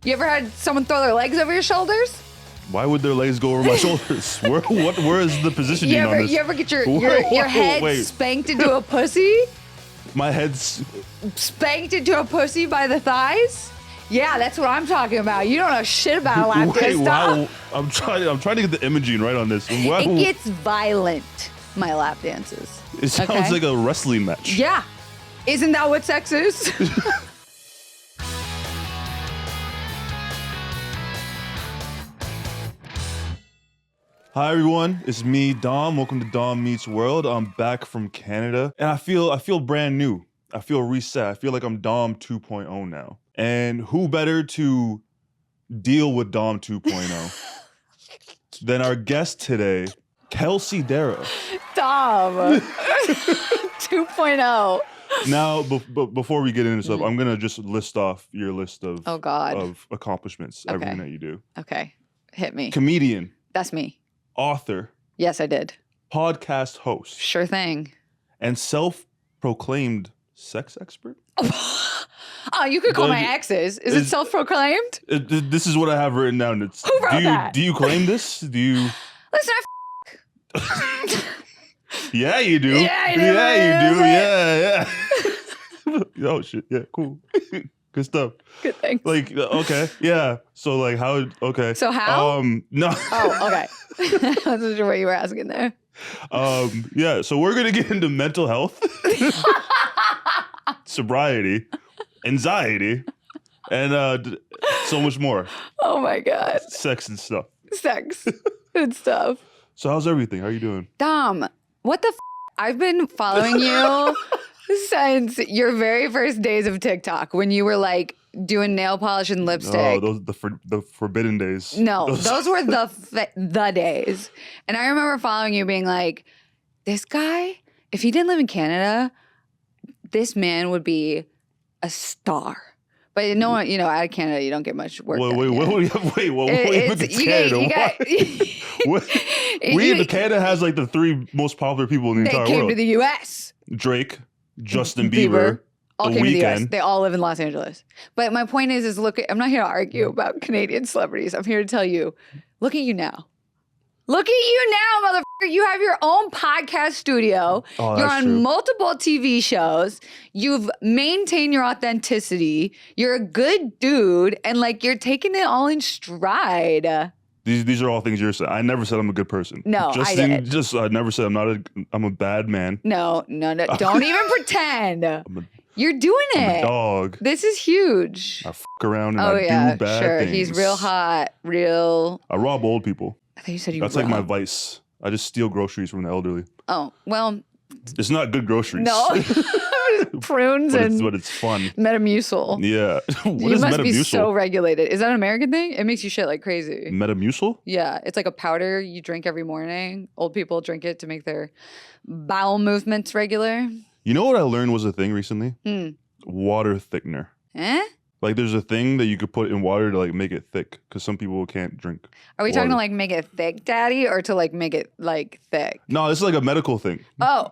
You ever had someone throw their legs over your shoulders? Why would their legs go over my shoulders? Where is the positioning on this? You ever get your head spanked into a pussy? My head's spanked into a pussy by the thighs? Yeah, that's what I'm talking about. You don't know shit about a lap dance. Wow. I'm trying to get the imaging right on this. Wow. It gets violent, my lap dances. It sounds like a wrestling match. Yeah. Isn't that what sex is? Hi everyone, it's me, Dom. Welcome to Dom Meets World. I'm back from Canada, and I feel brand new. I feel reset. I feel like I'm Dom 2.0 now. And who better to deal with Dom 2.0 than our guest today, Kelsey Darragh. Dom 2.0. Now, before we get into stuff, I'm gonna just list off your list of of accomplishments, everything that you do. Okay, hit me. Comedian. That's me. Author. Yes, I did. Podcast host. Sure thing. And self-proclaimed sex expert. Oh, you could call my exes. Is it self-proclaimed? This is what I have written down. It's, Who wrote that? Do you claim this? Do you? Listen, Yeah, you do. Yeah, you do. Yeah. Oh shit. Yeah, cool. Good stuff. Good thanks. Like, okay, yeah. So like, how? Okay. So how? No. Oh, okay. I wasn't sure what you were asking there. Yeah. So we're gonna get into mental health, sobriety, anxiety, and so much more. Oh my god. Sex and stuff. Sex and stuff. So how's everything? How are you doing? Dom, what the I've been following you since your very first days of TikTok when you were like doing nail polish and lipstick. Oh, those the forbidden days. No, those were the days. And I remember following you being like, this guy, if he didn't live in Canada, this man would be a star. But no one, out of Canada, you don't get much work. Wait, Canada has like the three most popular people in the entire world. They came to the U.S. Drake, Justin Bieber, all The came to the U.S. Weeknd. They all live in Los Angeles. But my point is look, I'm not here to argue about Canadian celebrities. I'm here to tell you, look at you now. Look at you now, motherfucker. You have your own podcast studio. Oh, You're that's on true. multiple TV shows. You've maintained your authenticity. You're a good dude. And like, you're taking it all in stride. These are all things you're saying. I never said I'm a good person. No, I did. I never said I'm a bad man. No. Don't even pretend. You're doing it. I'm a dog. This is huge. I fuck around and I do bad things. He's real hot, real. I rob old people. I thought you said you That's like my vice. I just steal groceries from the elderly. Oh, well. It's not good groceries. No. Prunes but it's fun. Metamucil. Yeah. What you is must Metamucil? be so regulated. Is that an American thing? It makes you shit like crazy. Metamucil? Yeah. It's like a powder you drink every morning. Old people drink it to make their bowel movements regular. You know what I learned was a thing recently? Water thickener. Eh? Like there's a thing that you could put in water to like make it thick because some people can't drink. Are we talking to like make it thick, daddy, or to like make it like thick? No, this is like a medical thing. Oh.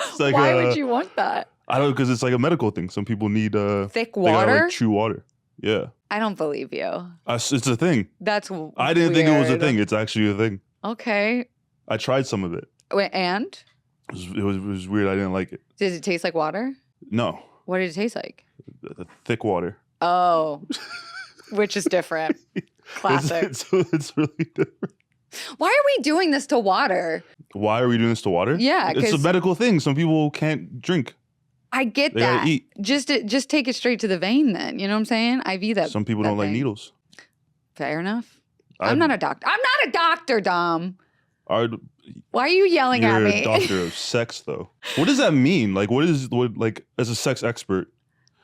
It's like, why would you want that? I don't know, because it's like a medical thing. Some people need thick they water. gotta, like, chew water. Yeah. I don't believe you. It's a thing. That's I didn't think it was a thing. It's actually a thing. Okay. I tried some of it. Wait, and? It was weird. I didn't like it. Did it taste like water? No. What did it taste like? Thick water. Oh, which is different. Classic. It's really different. Why are we doing this to water? Why are we doing this to water? Yeah, it's a medical thing. Some people can't drink. I get They that. gotta eat. Just take it straight to the vein then. You know what I'm saying? IV that. Some people don't like needles. Fair enough. I'm not a doctor. I'm not a doctor, Dom. Why are you yelling You're at me? a doctor of sex, though. What does that mean? Like, like, as a sex expert,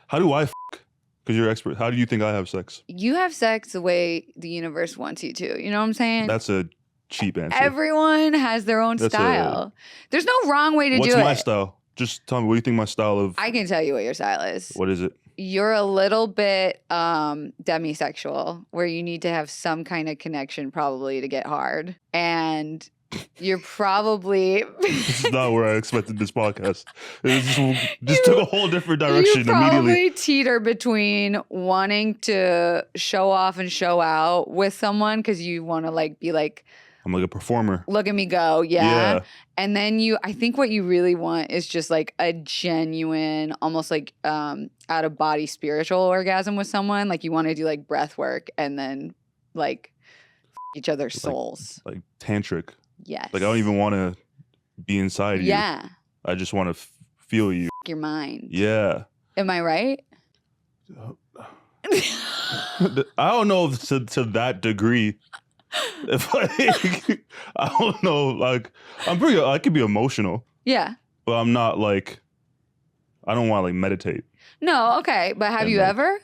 how do I fuck? Because you're an expert. How do you think I have sex? You have sex the way the universe wants you to. You know what I'm saying? That's a cheap answer. Everyone has their own style. There's no wrong way to do it. What's my style? Just tell me, what do you think my style of... I can tell you what your style is. What is it? You're a little bit demisexual, where you need to have some kind of connection probably to get hard. And You're probably This is not where I expected this podcast. It just took a whole different direction you probably immediately. teeter between wanting to show off and show out with someone because you want to like be like, I'm like a performer. look at me go, Yeah. And then I think what you really want is just like a genuine, almost like out of body spiritual orgasm with someone. Like you want to do like breath work and then like each other's souls. Like tantric. Yes. Like I don't even want to be inside you. Yeah. I just want to feel you. Your mind. Yeah. Am I right? I don't know if to that degree. If like, I don't know. Like I could be emotional, Yeah. but I'm not like. I don't want to like meditate. No, okay. But have And, you like- ever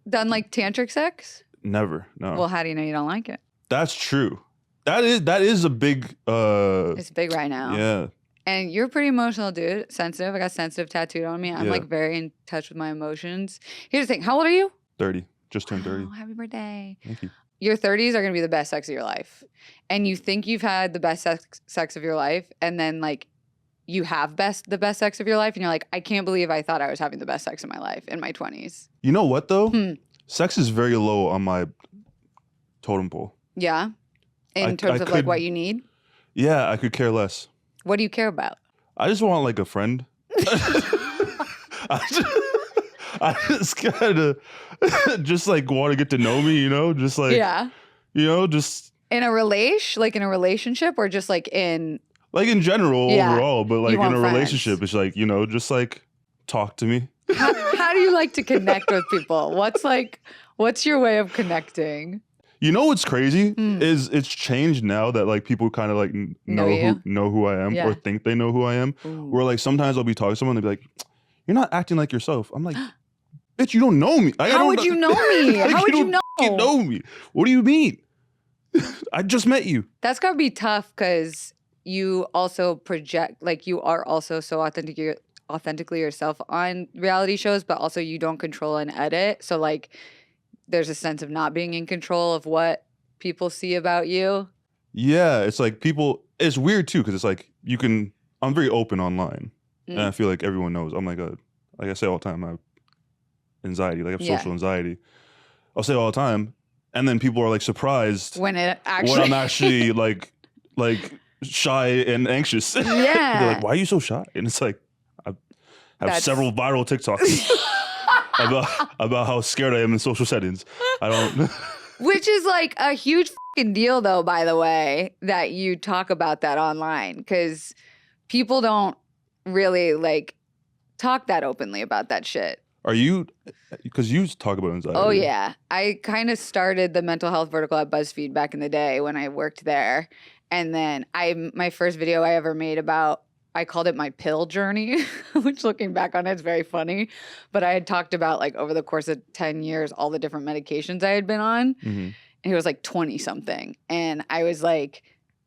done like tantric sex? Never. No. Well, how do you know you don't like it? That's true. That is a big. It's big right now. Yeah. And you're pretty emotional, dude. Sensitive. I got sensitive tattooed on me. I'm Yeah. like very in touch with my emotions. Here's the thing. How old are you? 30. Just turned 30. Oh, happy birthday. Thank you. Your 30s are going to be the best sex of your life. And you think you've had the best sex of your life. And then like you have the best sex of your life. And you're like, I can't believe I thought I was having the best sex of my life in my 20s. You know what though? Hmm. Sex is very low on my totem pole. Yeah. In terms of like what you need. Yeah, I could care less. What do you care about? I just want like a friend. I just kind of just like want to get to know me, you know, just like Yeah. you know, just In a in a relationship or just like in like in general Yeah. overall, but like in want a friends. relationship, it's like, you know, just like talk to me. how do you like to connect with people? What's your way of connecting? You know what's crazy Hmm. is it's changed now that like people kind of like Know you? know who I am Yeah. or think they know who I am. Ooh. Where like sometimes I'll be talking to someone, they'll be like, "You're not acting like yourself." I'm like, "Bitch, you don't know me. Like, I How don't would you know me? Like, How would you don't know? fucking know me? What do you mean? I just met you." That's gotta be tough because you also project, like you are also so authentically yourself on reality shows, but also you don't control and edit. So like there's a sense of not being in control of what people see about you. Yeah, it's like people. It's weird too because it's like I'm very open online, and I feel like everyone knows. I'm like I say all the time, I have anxiety, like I have Yeah. social anxiety. I'll say it all the time, and then people are like surprised When it actually when I'm actually like shy and anxious. Yeah. They're like, "Why are you so shy?" And it's like I have That's- several viral TikToks about how scared I am in social settings. I don't. Which is like a huge fucking deal, though, by the way, that you talk about that online because people don't really like talk that openly about that shit. Are you? Because you talk about anxiety. Oh, yeah. I kind of started the mental health vertical at BuzzFeed back in the day when I worked there. And then my first video I ever made I called it my pill journey, which looking back on it is very funny. But I had talked about like over the course of 10 years, all the different medications I had been on. Mhm. And it was like 20 something. And I was like,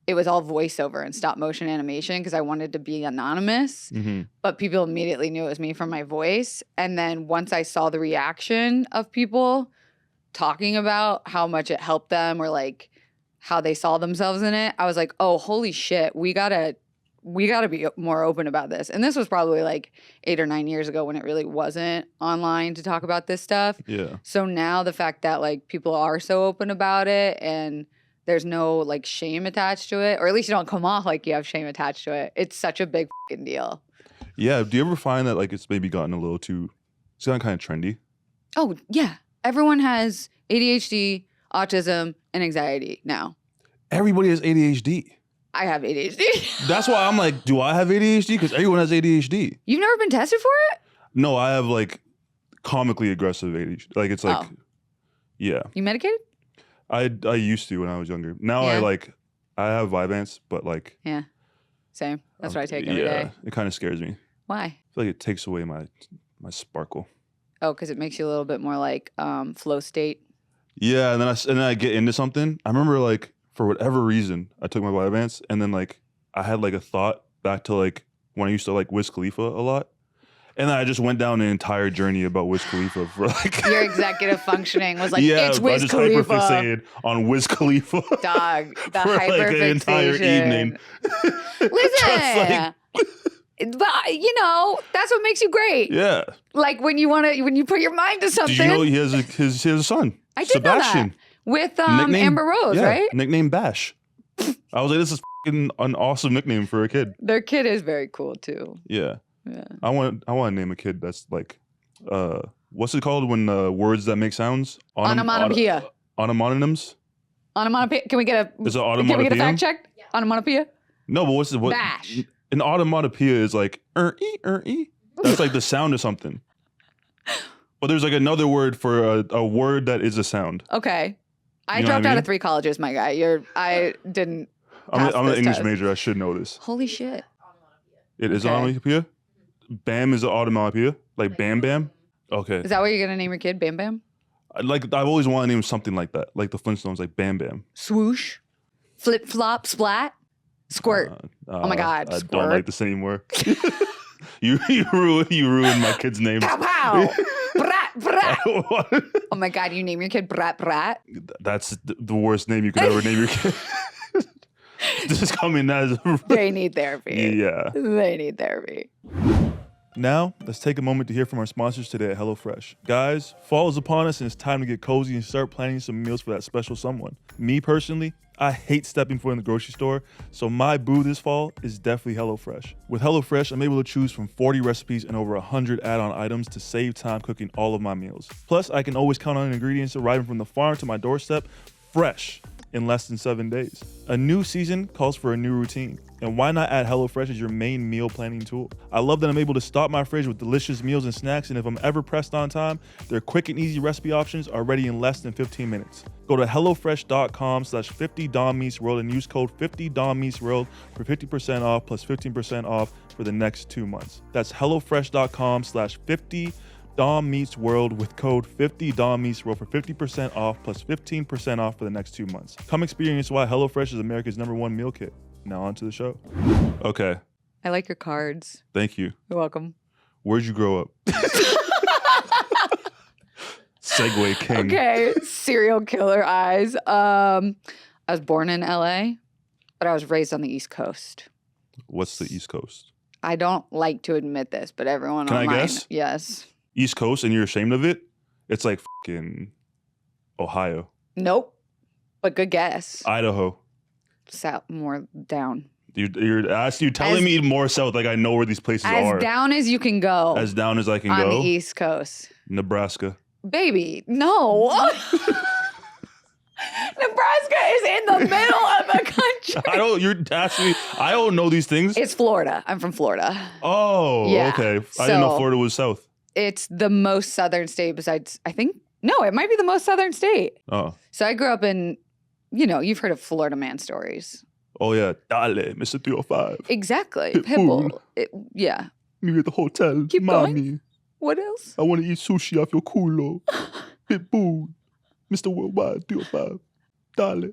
it was all voiceover and stop motion animation because I wanted to be anonymous. Mhm. But people immediately knew it was me from my voice. And then once I saw the reaction of people talking about how much it helped them or like how they saw themselves in it, I was like, oh, holy shit, we gotta be more open about this. And this was probably like 8 or 9 years ago when it really wasn't online to talk about this stuff. Yeah. So now the fact that like people are so open about it and there's no like shame attached to it, or at least you don't come off like you have shame attached to it. It's such a big fucking deal. Yeah. Do you ever find that like it's maybe gotten a little too? It's gotten kind of trendy. Oh, yeah. Everyone has ADHD, autism, and anxiety now. Everybody has ADHD. I have ADHD. That's why I'm like, do I have ADHD? Because everyone has ADHD. You've never been tested for it? No, I have like comically aggressive ADHD. Like it's like, Oh. yeah. You medicated? I used to when I was younger. Now Yeah. I have Vyvanse, but like Yeah. Same. That's what I take every day. It kind of scares me. I Why? feel like it takes away my sparkle. Oh, because it makes you a little bit more like flow state. Yeah, and then I get into something. I remember like for whatever reason I took my Vyvanse, and then like I had like a thought back to like when I used to like Wiz Khalifa a lot, And then I just went down an entire journey about Wiz Khalifa for like Your executive functioning was like, yeah, it's I Wiz just Khalifa. hyperfixated on Wiz Khalifa. Dog, the for like an entire evening. Listen, but you know that's what makes you great. Yeah. Like when you put your mind to something. Did you know he has a son? I did Sebastian. know that. With Amber Rose, yeah, right? Nickname Bash. I was like, this is an awesome nickname for a kid. Their kid is very cool too. Yeah. Yeah. I want to name a kid that's like, what's it called when words that make sounds? Onomatopoeia. Onomonyms? Onomatopoeia. Can we get a? Is it Can we get a onomatopoeia? fact check? Yeah. Onomatopoeia. No, but what's it? What? Bash. An onomatopoeia is like e. That's like the sound of something. But there's like another word for a word that is a sound. Okay. I You know dropped what I out mean? of 3 colleges, my guy. I didn't. I'm an this English test. major. I should know this. Holy shit. It is Okay. onomatopoeia. Bam is an onomatopoeia. Like bam bam. Okay. Is that what you're gonna name your kid? Bam Bam? Like I've always wanted to name something like that. Like the Flintstones, like bam bam. Swoosh. Flip flop splat. Squirt. Oh my God, I squirt. don't like this anymore. you ruined my kid's name. Pow pow. Brat brat. What? Oh my God, you name your kid Brat Brat? That's the worst name you could ever name your kid. This is coming as They need therapy. yeah. They need therapy. Now, let's take a moment to hear from our sponsors today at HelloFresh. Guys, fall is upon us and it's time to get cozy and start planning some meals for that special someone. Me personally, I hate stepping foot in the grocery store, so my boo this fall is definitely HelloFresh. With HelloFresh, I'm able to choose from 40 recipes and over 100 add-on items to save time cooking all of my meals. Plus, I can always count on ingredients arriving from the farm to my doorstep, fresh, in less than 7 days. A new season calls for a new routine, and why not add HelloFresh as your main meal planning tool? I love that I'm able to stock my fridge with delicious meals and snacks, and if I'm ever pressed on time, their quick and easy recipe options are ready in less than 15 minutes. Go to HelloFresh.com/50DomMeetsWorld and use code 50DomMeetsWorld for 50% off plus 15% off for the next 2 months. That's HelloFresh.com/50DomMeetsWorld with code 50DomMeetsWorld for 50% off plus 15% off for the next 2 months. Come experience why HelloFresh is America's #1 meal kit. Now on to the show. Okay, I like your cards. thank you. You're welcome. Where'd you grow up? Segway king. Okay, serial killer eyes. I was born in LA, but I was raised on the East Coast. What's the East Coast? I don't like to admit this, but everyone Can I online, guess? yes. East Coast and you're ashamed of it? It's like fucking Ohio. Nope. But good guess. Idaho. South, more down. You're telling me more south, like I know where these places are. As down as you can go As down as I can on go. the East Coast. Nebraska. Baby, no. Nebraska is in the middle of the country. You're asking me, I don't know these things. It's Florida. I'm from Florida. Oh, Yeah, okay. I didn't know so- Florida was south. It's the most southern state besides, I think, no, it might be the most southern state. Oh. So I grew up in, you've heard of Florida man stories. Oh yeah. Dale, Mr. 305. Exactly. Pitbull. Pitbull. Yeah. Meet me at the hotel. Keep Mommy. going. What else? I want to eat sushi off your culo. Pitbull. Mr. Worldwide 305. Dale.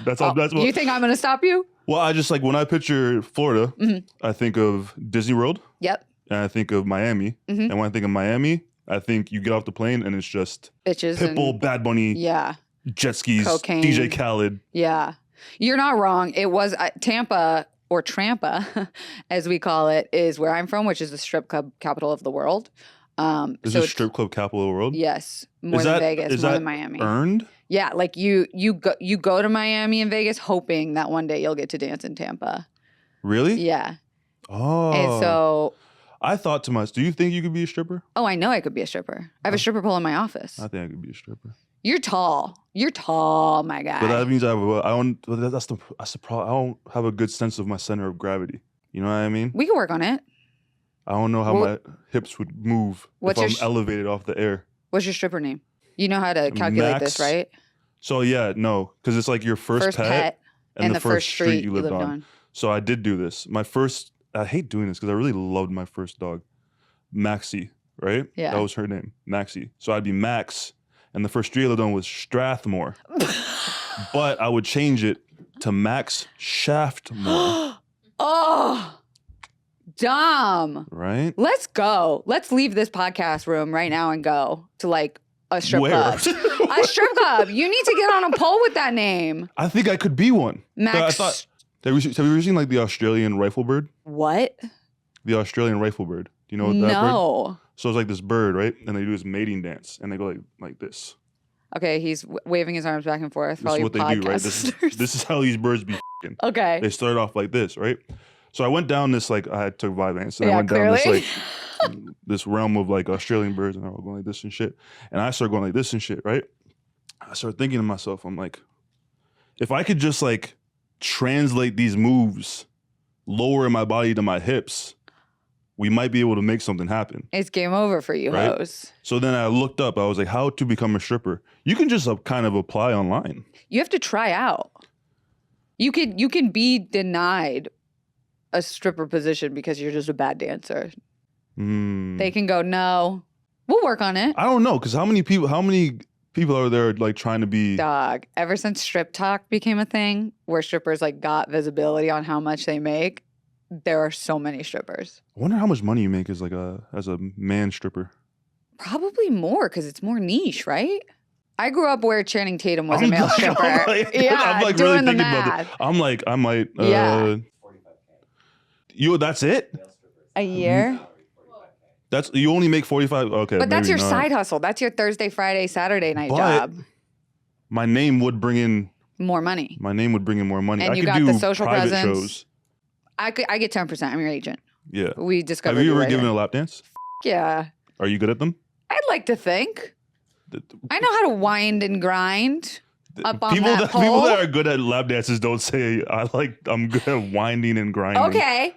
That's what. You think I'm going to stop you? Well, I just like when I picture Florida, I think of Disney World Yep. and I think of Miami. Mhm. And when I think of Miami, I think you get off the plane and it's just Bitches. Pitbull, and, Bad Bunny, yeah. jet skis, Cocaine. DJ Khaled. Yeah. You're not wrong. It was Tampa, or Trampa, as we call it, is where I'm from, which is the strip club capital of the world. Is so this strip club capital of the world? Yes. More Is than that- Vegas, is more that than Miami. Earned? Yeah, like you go to Miami and Vegas hoping that one day you'll get to dance in Tampa. Really? Yeah. Oh. And so, I thought to myself, do you think you could be a stripper? I know I could be a stripper. I have a stripper pole in my office. I think I could be a stripper. You're tall. You're tall, my guy. But that means I don't. That's the problem. I don't have a good sense of my center of gravity. You know what I mean? We can work on it. I don't know how Well, my hips would move what's if your I'm elevated off the air. What's your stripper name? You know how to calculate this, Max. right? So yeah, no, because it's like your first pet and the first street you lived on. So I did do this. I hate doing this because I really loved my first dog, Maxie, right? Yeah. That was her name, Maxie. So I'd be Max, and the first street I lived on was Strathmore. But I would change it to Max Shaftmore. Oh, Dom. Right? Let's go. Let's leave this podcast room right now and go to like a strip Where? club. A strip club. You need to get on a pole with that name. I think I could be one. Max. I thought, have you ever seen like the Australian rifle bird? What? The Australian rifle bird. Do you know what that bird? No. So it's like this bird, right? And they do this mating dance, and they go like this. Okay, he's waving his arms back and forth. This is what they do, right? This is how these birds be f***ing. Okay. They start off like this, right? So I went down this like I took Vyvanse, and Yeah, I went clearly. down this like this realm of like Australian birds, and they're all going like this and shit. And I started going like this and shit, right? I started thinking to myself, I'm like, if I could just like translate these moves, lower my body to my hips, we might be able to make something happen. It's game over for you, Right? hoes. So then I looked up, I was like, how to become a stripper. You can just kind of apply online. You have to try out. You can be denied a stripper position because you're just a bad dancer. They can go, no, we'll work on it. I don't know, because how many people are there like trying to be Dog, ever since strip talk became a thing where strippers like got visibility on how much they make, there are so many strippers. I wonder how much money you make as a man stripper. Probably more because it's more niche, right? I grew up where Channing Tatum was a male stripper. I'm like really doing the thinking about math. it. I'm like, I might Yeah. That's it? A year? That's you only make 45. Okay. But that's maybe your not. side hustle. That's your Thursday, Friday, Saturday night But job. My name would bring in More money. more money. And I you could got do the social private presence. shows. I get 10%. I'm your agent. Yeah. We discovered. Have you ever later. given a lap dance? Yeah. Are you good at them? I'd like to think. I know how to wind and grind up on people that pole. People that are good at lap dances don't say I'm good at winding and grinding. Okay.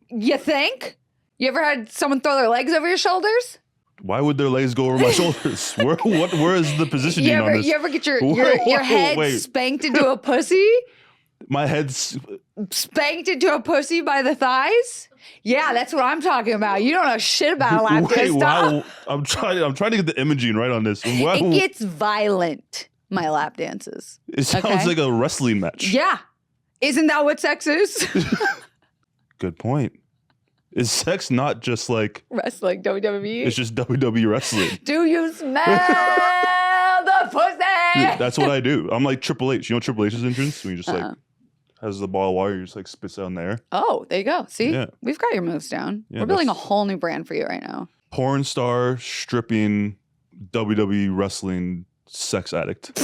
You think? You ever had someone throw their legs over your shoulders? Why would their legs go over my shoulders? Where is the positioning on this? You ever get your Whoa, head wait. spanked into a pussy? My head's Spanked into a pussy by the thighs? Yeah, that's what I'm talking about. You don't know shit about a lap dance. wow. I'm trying to get the imaging right on this. Wow. It gets violent, my lap dances. It sounds okay. like a wrestling match. Yeah. Isn't that what sex is? Good point. Is sex not just like Wrestling, WWE. it's just WWE wrestling? Do you smell the pussy? That's what I do. I'm like Triple H. You know Triple H's entrance when you just like has the ball of wire, you just like spits out in the air. Oh, there you go. See? Yeah. We've got your moves down. Yeah, We're building a that's- whole new brand for you right now. Porn star, stripping, WWE wrestling, sex addict.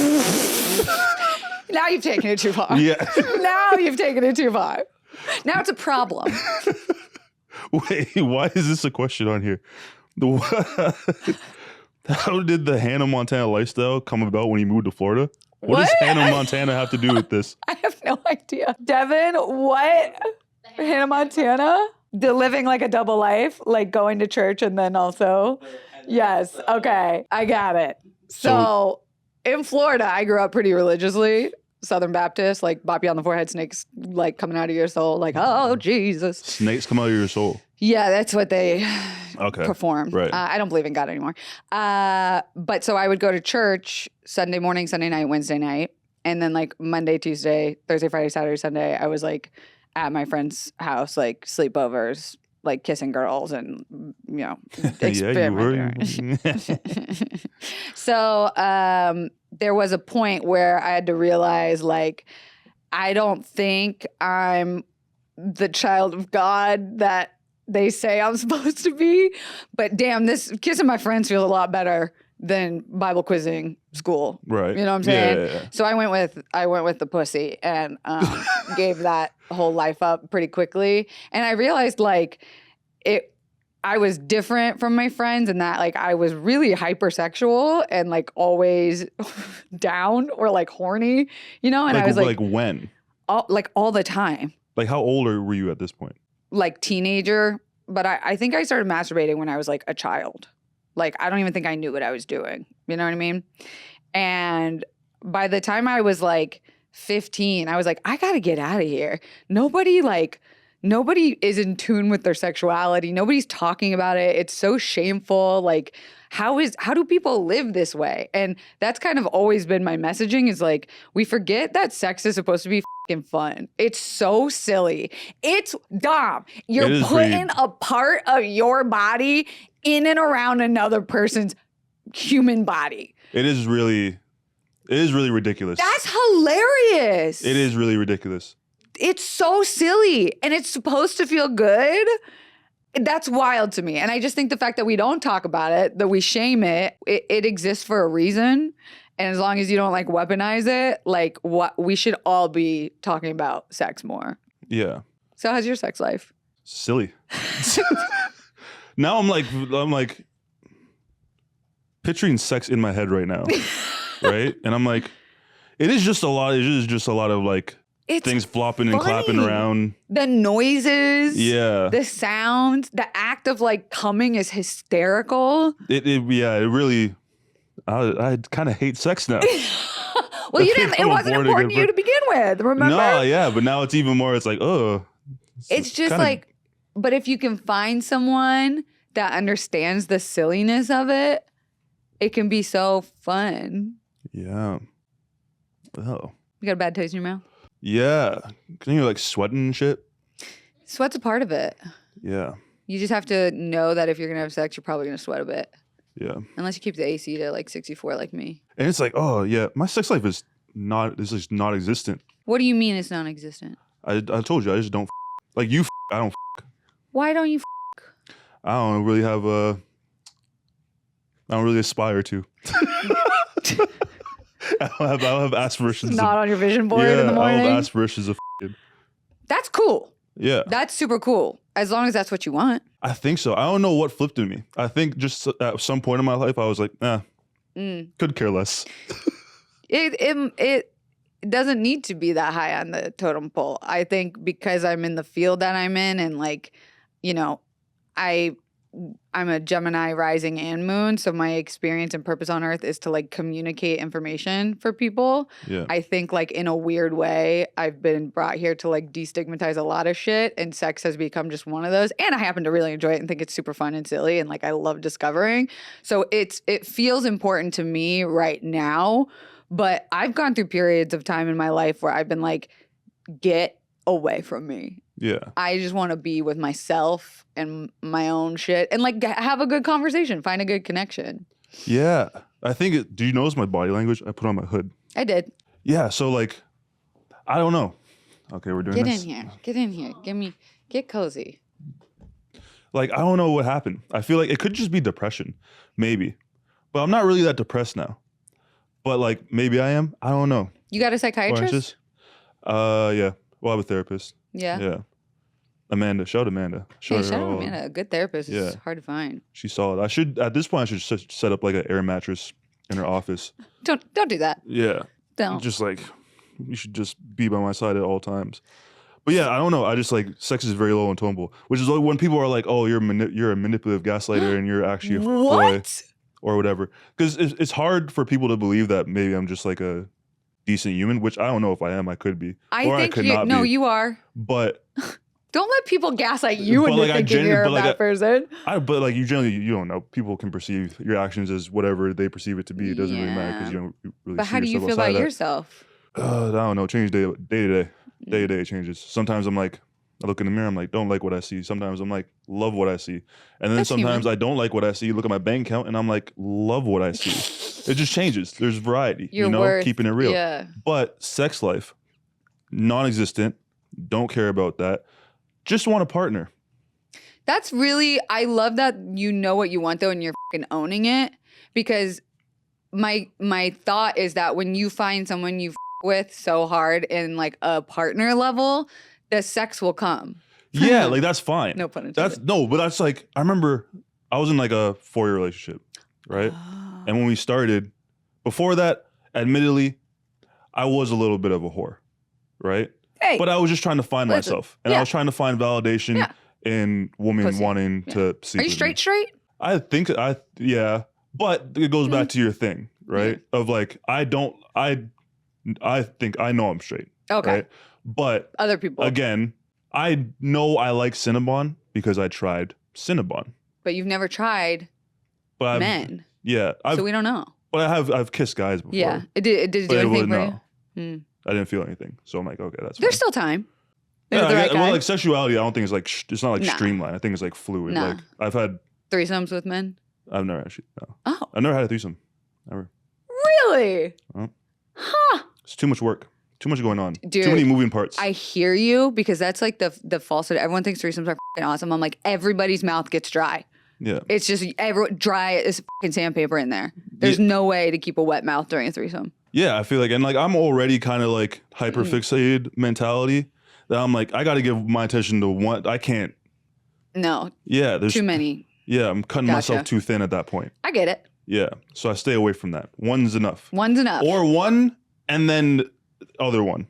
Now you've taken it too far. Yeah. Now you've taken it too far. Now it's a problem. Wait, why is this a question on here? How did the Hannah Montana lifestyle come about when you moved to Florida? What does Hannah Montana have to do with this? I have no idea. Devin, what? Hannah Montana? The living like a double life, like going to church and then also. Yes. Okay. I got it. So in Florida, I grew up pretty religiously. Southern Baptist, like bop you on the forehead, snakes like coming out of your soul, like, oh, Jesus. Snakes come out of your soul. Yeah, that's what they perform. Right. I don't believe in God anymore. But so I would go to church Sunday morning, Sunday night, Wednesday night. And then like Monday, Tuesday, Thursday, Friday, Saturday, Sunday, I was like at my friend's house, like sleepovers, like kissing girls and, you know, Yeah, you were. So there was a point where I had to realize, like, I don't think I'm the child of God that they say I'm supposed to be. But damn, this kissing my friends feels a lot better than Bible quizzing school. Right. You know what I'm saying? Yeah. So I went with the pussy and gave that whole life up pretty quickly. And I realized like I was different from my friends in that like I was really hypersexual and like always down or like horny, you know? And like, I was like when? All the time. Like how old were you at this point? Like teenager. But I think I started masturbating when I was like a child. Like I don't even think I knew what I was doing. You know what I mean? And by the time I was like 15, I was like, I gotta get out of here. Nobody nobody is in tune with their sexuality. Nobody's talking about it. It's so shameful. Like, how do people live this way? And that's kind of always been my messaging is like, we forget that sex is supposed to be fucking fun. It's so silly. It's Dom. You're putting a part of your body in and around another person's human body. It is really ridiculous. That's hilarious. It is really ridiculous. It's so silly and it's supposed to feel good. That's wild to me. And I just think the fact that we don't talk about it, that we shame it, it exists for a reason. And as long as you don't like weaponize it, like what we should all be talking about sex more. Yeah. So how's your sex life? Silly. Now I'm like picturing sex in my head right now. Right? And I'm like, it is just a lot of like things flopping and clapping around. The noises. Yeah. The sounds. The act of like coming is hysterical. It really, I kind of hate sex now. Well, it wasn't important to you to begin with, remember? No, yeah, but now it's even more, it's like, oh. It's just like, but if you can find someone that understands the silliness of it, it can be so fun. Yeah. Oh. You got a bad taste in your mouth? Yeah. Can you like sweating and shit? Sweat's a part of it. Yeah. You just have to know that if you're going to have sex, you're probably going to sweat a bit. Yeah. Unless you keep the AC to like 64 like me. And it's like, oh yeah, my sex life is just non-existent. What do you mean it's non-existent? I told you, I just don't like you I don't Why don't you I don't really have I don't really aspire to. I don't have aspirations. It's not on your vision board in the morning? I don't have aspirations of That's cool. Yeah. That's super cool. As long as that's what you want. I think so. I don't know what flipped in me. I think just at some point in my life, I was like, could care less. It doesn't need to be that high on the totem pole. I think because I'm in the field that I'm in and like, you know, I'm a Gemini rising and moon, so my experience and purpose on earth is to like communicate information for people. Yeah. I think like in a weird way, I've been brought here to like destigmatize a lot of shit, and sex has become just one of those. And I happen to really enjoy it and think it's super fun and silly, and like I love discovering. So it feels important to me right now, but I've gone through periods of time in my life where I've been like, get away from me. Yeah. I just want to be with myself and my own shit and like have a good conversation, find a good connection. Yeah. I think, do you notice my body language? I put on my hood. I did. Yeah. So like, I don't know. Okay, we're doing this. Get in here. Get cozy. Like, I don't know what happened. I feel like it could just be depression, maybe. But I'm not really that depressed now. But like, maybe I am. I don't know. You got a psychiatrist? Yeah. Well, I have a therapist. Yeah. Yeah. Amanda. Shout out Amanda. Shout out Amanda. A good therapist is hard to find. She's solid. At this point, I should set up like an air mattress in her office. Don't do that. Yeah. Don't. Just like, you should just be by my side at all times. But yeah, I don't know. I just like, sex is very low on tonal, which is like when people are like, oh, you're a manipulative gaslighter and you're actually a boy or whatever. Because it's hard for people to believe that maybe I'm just like a decent human, which I don't know if I am. I could be. I could not be. You are. But don't let people gaslight you into thinking you're a bad person. But like you don't know. People can perceive your actions as whatever they perceive it to be. It doesn't really matter because you don't really. But how do you feel about yourself? I don't know. Change day to day. Day to day it changes. Sometimes I'm like, I look in the mirror, I'm like, don't like what I see. Sometimes I'm like, love what I see. And then sometimes I don't like what I see. Look at my bank account and I'm like, love what I see. It just changes. There's variety, keeping it real. Yeah. But sex life, non-existent. Don't care about that. Just want a partner. That's really, I love that you know what you want though and you're fucking owning it, because my thought is that when you find someone you with so hard in like a partner level, the sex will come. Yeah, like that's fine. No pun intended. But that's like, I remember I was in like a 4-year relationship, right? Oh. And when we started, before that, admittedly, I was a little bit of a whore, right? Hey, but I was just trying to find myself. And I was trying to find validation in women wanting to see. Are you straight? I think yeah. But it goes back to your thing, right? Of like, I think I know I'm straight. Okay. Right? But other people, again, I know I like Cinnabon because I tried Cinnabon. But you've never tried But men. Yeah. So we don't know. But I've kissed guys before. Yeah. It did do anything for you? I didn't feel anything. So I'm like, okay, that's There's fine. still time. Yeah, The right guy. well, like sexuality, I don't think it's like, it's not like Nah. streamlined. I think it's like fluid. Nah. Like I've had Threesomes with men? I've never actually, no. Oh. I've never had a threesome. Never. Really? Huh. It's too much work. Too much going on. Dude, too many moving parts. I hear you because that's like the falsehood. Everyone thinks threesomes are fucking awesome. I'm like, everybody's mouth gets dry. Yeah. It's just dry as fucking sandpaper in there. There's no way to keep a wet mouth during a threesome. Yeah, I feel like, and like I'm already kind of like hyper fixated mentality that I'm like, I got to give my attention to one. I can't. No. Yeah. There's too many. Yeah. I'm cutting myself too thin at that point. I get it. Yeah. So I stay away from that. One's enough. One's enough. Or one and then other one.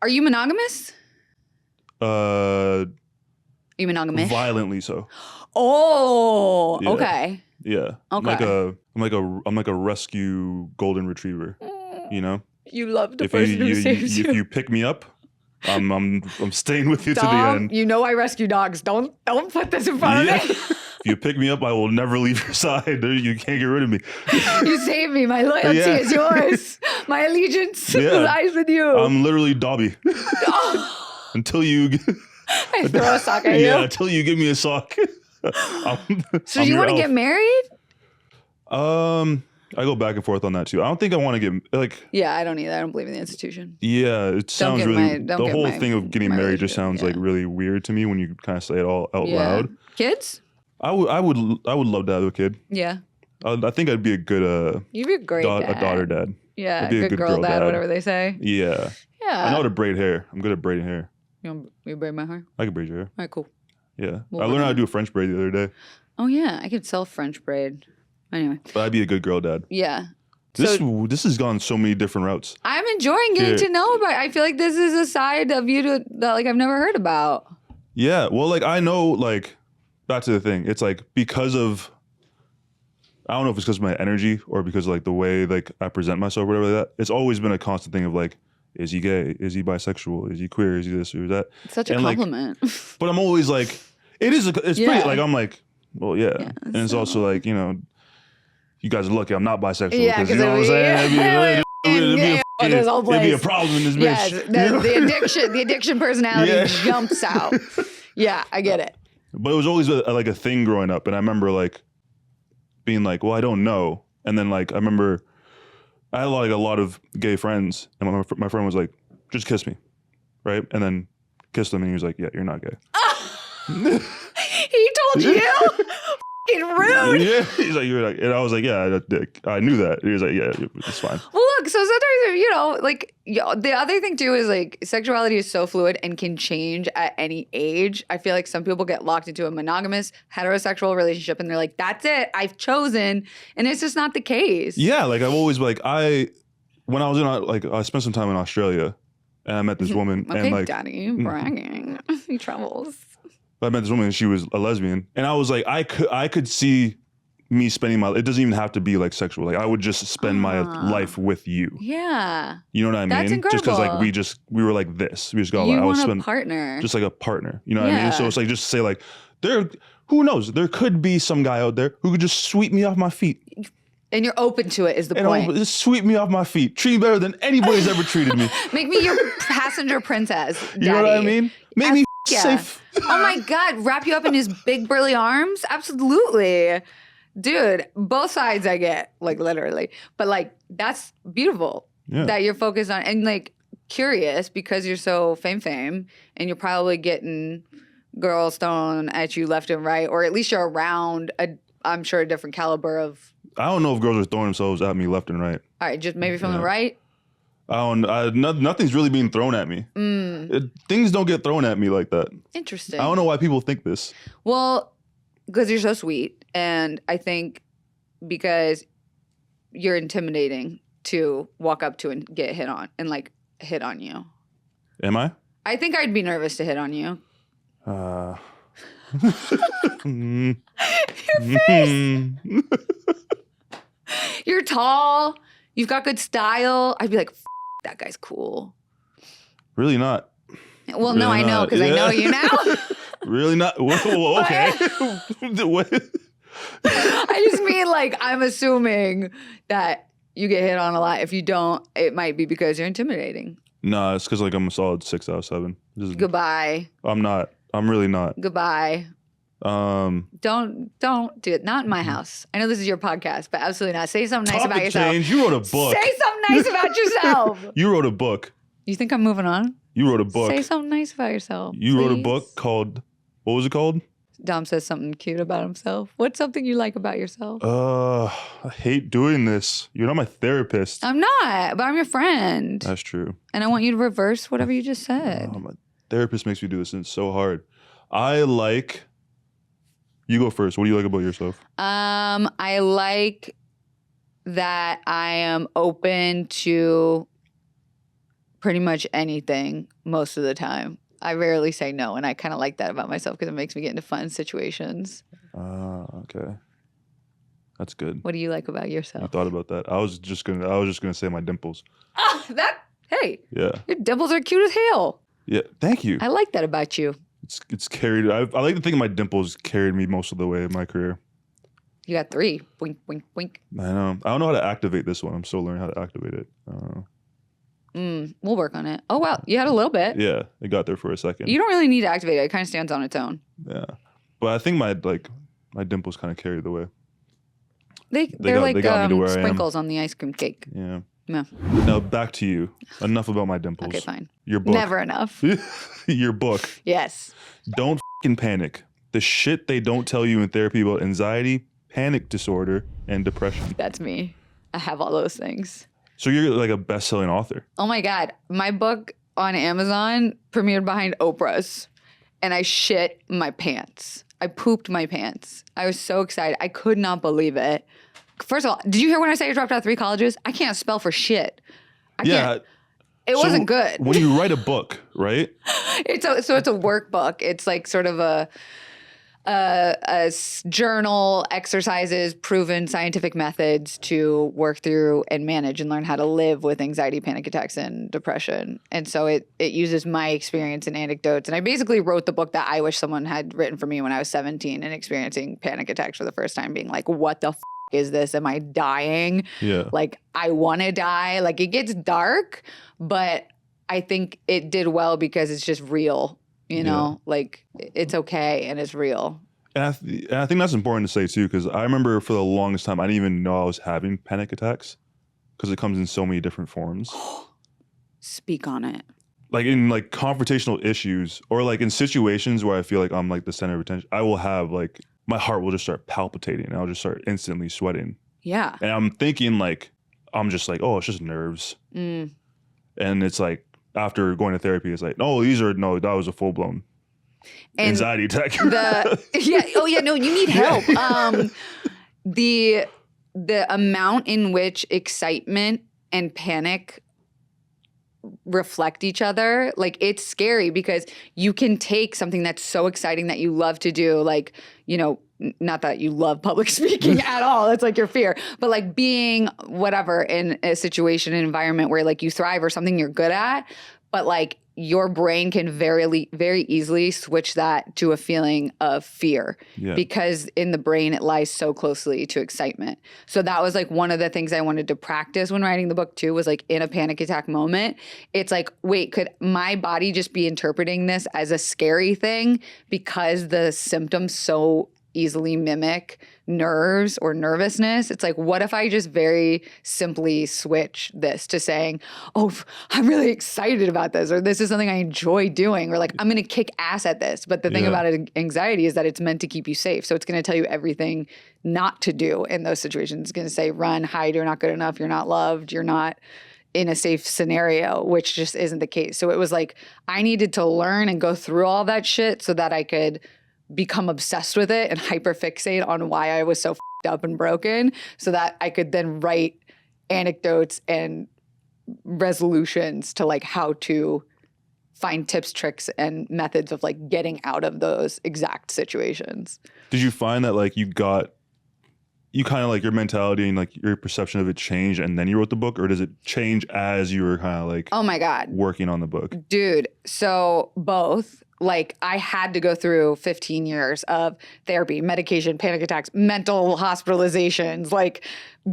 Are you monogamous? Are you monogamous? Violently so. Oh, Yeah. Okay. Yeah. Okay. I'm like a rescue golden retriever. You know? You love the If person who saves you. If you pick me up, I'm staying with you to the Dom, end. you know I rescue dogs. Don't put this in front of me. If you pick me up, I will never leave your side. You can't get rid of me. You saved me. My loyalty is yours. My allegiance lies with you. I'm literally Dobby. Until you I throw a sock at you. Yeah, until you give me a sock. So do you want to get married? I go back and forth on that too. I don't think I want to get like. Yeah, I don't either. I don't believe in the institution. Yeah, it sounds really. The whole thing of getting married just sounds like really weird to me when you kind of say it all out loud. Kids? I would love to have a kid. Yeah. I think I'd be a good You'd be a great dad. a daughter dad. Yeah, good girl dad, whatever they say. Yeah. Yeah. I know how to braid hair. I'm good at braiding hair. You braid my hair? I can braid your hair. All right, cool. Yeah. I learned how to do a French braid the other day. Oh yeah, I could sell French braid. Anyway. But I'd be a good girl dad. Yeah. This has gone so many different routes. I'm enjoying getting to know about it. I feel like this is a side of you that like I've never heard about. Yeah. Well, like I know, like back to the thing. It's like because of, I don't know if it's because of my energy or because of, like the way like I present myself or whatever like that. It's always been a constant thing of like, is he gay? Is he bisexual? Is he queer? Is he this or that? It's such a compliment. Like, but I'm always like, it's pretty like I'm like, well, yeah. And it's also like, you know, you guys are lucky I'm not bisexual. Yeah, because you know what I'm saying? It'd be a problem in this bitch. Yes, the addiction personality jumps out. Yeah, I get it. But it was always like a thing growing up. And I remember like being like, well, I don't know. And then like, I remember I had a lot of gay friends. And my friend was like, just kiss me. Right? And then kissed him and he was like, yeah, you're not gay. He told you? Fucking rude. Yeah. He's like, you're like, and I was like, yeah, I knew that. He was like, yeah, it's fine. Well, look, so sometimes, you know, like the other thing too is like sexuality is so fluid and can change at any age. I feel like some people get locked into a monogamous heterosexual relationship and they're like, that's it, I've chosen. And it's just not the case. Yeah. Like I've always when I was in, like, I spent some time in Australia and I met this woman. Okay, and like, daddy, bragging. He travels. I met this woman and she was a lesbian. And I was like, I could see me spending it doesn't even have to be like sexual. Like I would just spend my life with you. Yeah. You know what I mean? That's incredible. Just because like we were like this. We just got You like, want a partner. Just like a partner. You know what I mean? So it's like just to say like who knows? There could be some guy out there who could just sweep me off my feet. And you're open to it is the point. Just sweep me off my feet. Treat me better than anybody's ever treated me. Make me your passenger princess, daddy. You know what I mean? Make me safe. Oh my God. Wrap you up in his big burly arms? Absolutely. Dude, both sides I get, like literally. But like, that's beautiful that you're focused on and like curious because you're so fame and you're probably getting girls thrown at you left and right, or at least you're around I'm sure a different caliber of. I don't know if girls are throwing themselves at me left and right. All right, just maybe from the right? Nothing's really being thrown at me. Things don't get thrown at me like that. Interesting. I don't know why people think this. Well, because you're so sweet. And I think because you're intimidating to walk up to and get hit on and like hit on you. Am I? I think I'd be nervous to hit on you. Your face. You're tall. You've got good style. I'd be like, that guy's cool. Really not. Well, no, I know because I know you now. Really not? Whoa, okay. What? I just mean like I'm assuming that you get hit on a lot. If you don't, it might be because you're intimidating. Nah, it's because like I'm a solid 6 out of 7. Goodbye. I'm not. I'm really not. Goodbye. Don't do it. Not in my house. I know this is your podcast, but absolutely not. Say something nice about yourself. Change. You wrote a book. Say something nice about yourself. You wrote a book. You think I'm moving on? You wrote a book. Say something nice about yourself. You wrote a book called, what was it called? Dom says something cute about himself. What's something you like about yourself? I hate doing this. You're not my therapist. I'm not, but I'm your friend. That's true. And I want you to reverse whatever you just said. My therapist makes me do this and it's so hard. You go first. What do you like about yourself? I like that I am open to pretty much anything most of the time. I rarely say no, and I kind of like that about myself because it makes me get into fun situations. Okay. That's good. What do you like about You yourself? thought about that. I was just gonna say my dimples. Oh, hey. Yeah. Your dimples are cute as hell. Yeah. Thank you. I like that about you. It's carried. I like to think my dimples carried me most of the way in my career. You got 3. Wink, wink, wink. I know. I don't know how to activate this one. I'm still learning how to activate it. We'll work on it. Oh, wow. You had a little bit. Yeah, it got there for a second. You don't really need to activate it. It kind of stands on its own. Yeah, but I think my dimples kind of carried the way. They're got me to where I am. sprinkles on the ice cream cake. Yeah. Yeah. Now back to you. Enough about my dimples. Okay, fine. Your book. Never enough. Your book. Yes. Don't fucking panic. The shit they don't tell you in therapy about anxiety, panic disorder, and depression. That's me. I have all those things. So you're like a best-selling author. Oh my God. My book on Amazon premiered behind Oprah's, and I shit my pants. I pooped my pants. I was so excited. I could not believe it. First of all, did you hear when I said I dropped out of 3 colleges? I can't spell for shit. I can't. It wasn't good. When you write a book, right? It's a workbook. It's like sort of a journal, exercises, proven scientific methods to work through and manage and learn how to live with anxiety, panic attacks, and depression. And so it uses my experience and anecdotes. And I basically wrote the book that I wish someone had written for me when I was 17 and experiencing panic attacks for the first time, being like, what the is this? Am I dying? Yeah. Like, I want to die. Like, it gets dark, but I think it did well because it's just real, you know? Like, it's okay and it's real. And I think that's important to say too, because I remember for the longest time, I didn't even know I was having panic attacks because it comes in so many different forms. Speak on it. Like in like confrontational issues or like in situations where I feel like I'm like the center of attention, I will have like, my heart will just start palpitating and I'll just start instantly sweating. Yeah. And I'm thinking like, I'm just like, oh, it's just nerves. And it's like, after going to therapy, it's like, no, that was a full-blown anxiety attack. No, you need help. The amount in which excitement and panic reflect each other, like, it's scary because you can take something that's so exciting that you love to do, like, you know, not that you love public speaking at all, it's like your fear, but like being whatever in a situation, an environment where like you thrive or something you're good at, but like your brain can very easily switch that to a feeling of fear because in the brain it lies so closely to excitement. So that was like one of the things I wanted to practice when writing the book too, was like in a panic attack moment, it's like, wait, could my body just be interpreting this as a scary thing because the symptoms so easily mimic nerves or nervousness? It's like, what if I just very simply switch this to saying, oh, I'm really excited about this, or this is something I enjoy doing, or like, I'm going to kick ass at this. But the thing about anxiety is that it's meant to keep you safe. So it's going to tell you everything not to do in those situations. It's going to say, run, hide, you're not good enough, you're not loved, you're not in a safe scenario, which just isn't the case. So it was like, I needed to learn and go through all that shit so that I could become obsessed with it and hyperfixate on why I was so f***ed up and broken, so that I could then write anecdotes and resolutions to like how to find tips, tricks, and methods of like getting out of those exact situations. Did you find that like you got you kind of like your mentality and like your perception of it changed and then you wrote the book, or does it change as you were kind of like oh my God, working on the book? dude. So both. Like I had to go through 15 years of therapy, medication, panic attacks, mental hospitalizations, like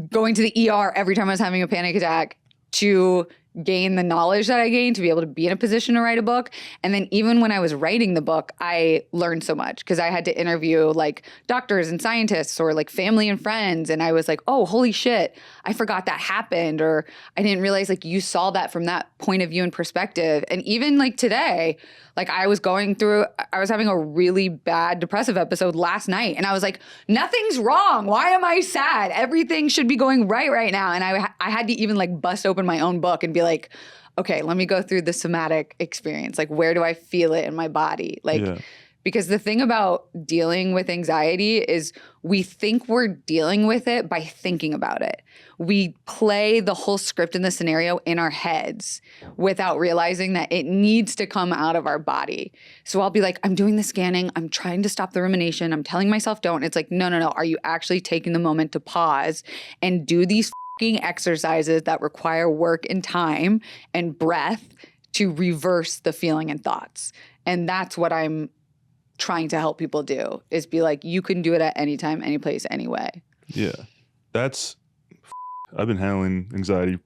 going to the ER every time I was having a panic attack to gain the knowledge that I gained to be able to be in a position to write a book. And then even when I was writing the book, I learned so much because I had to interview like doctors and scientists or like family and friends. And I was like, oh, holy shit, I forgot that happened. Or I didn't realize like you saw that from that point of view and perspective. And even like today, like I was having a really bad depressive episode last night. And I was like, nothing's wrong. Why am I sad? Everything should be going right now. And I had to even like bust open my own book and be like, okay, let me go through the somatic experience. Like, where do I feel it in my body? Like, because the thing about dealing with anxiety is we think we're dealing with it by thinking about it. We play the whole script in the scenario in our heads without realizing that it needs to come out of our body. So I'll be like, I'm doing the scanning. I'm trying to stop the rumination. I'm telling myself don't. It's like, no. Are you actually taking the moment to pause and do these exercises that require work and time and breath to reverse the feeling and thoughts? And that's what I'm trying to help people do, is be like, you can do it at any time, any place, any way. Yeah. I've been handling anxiety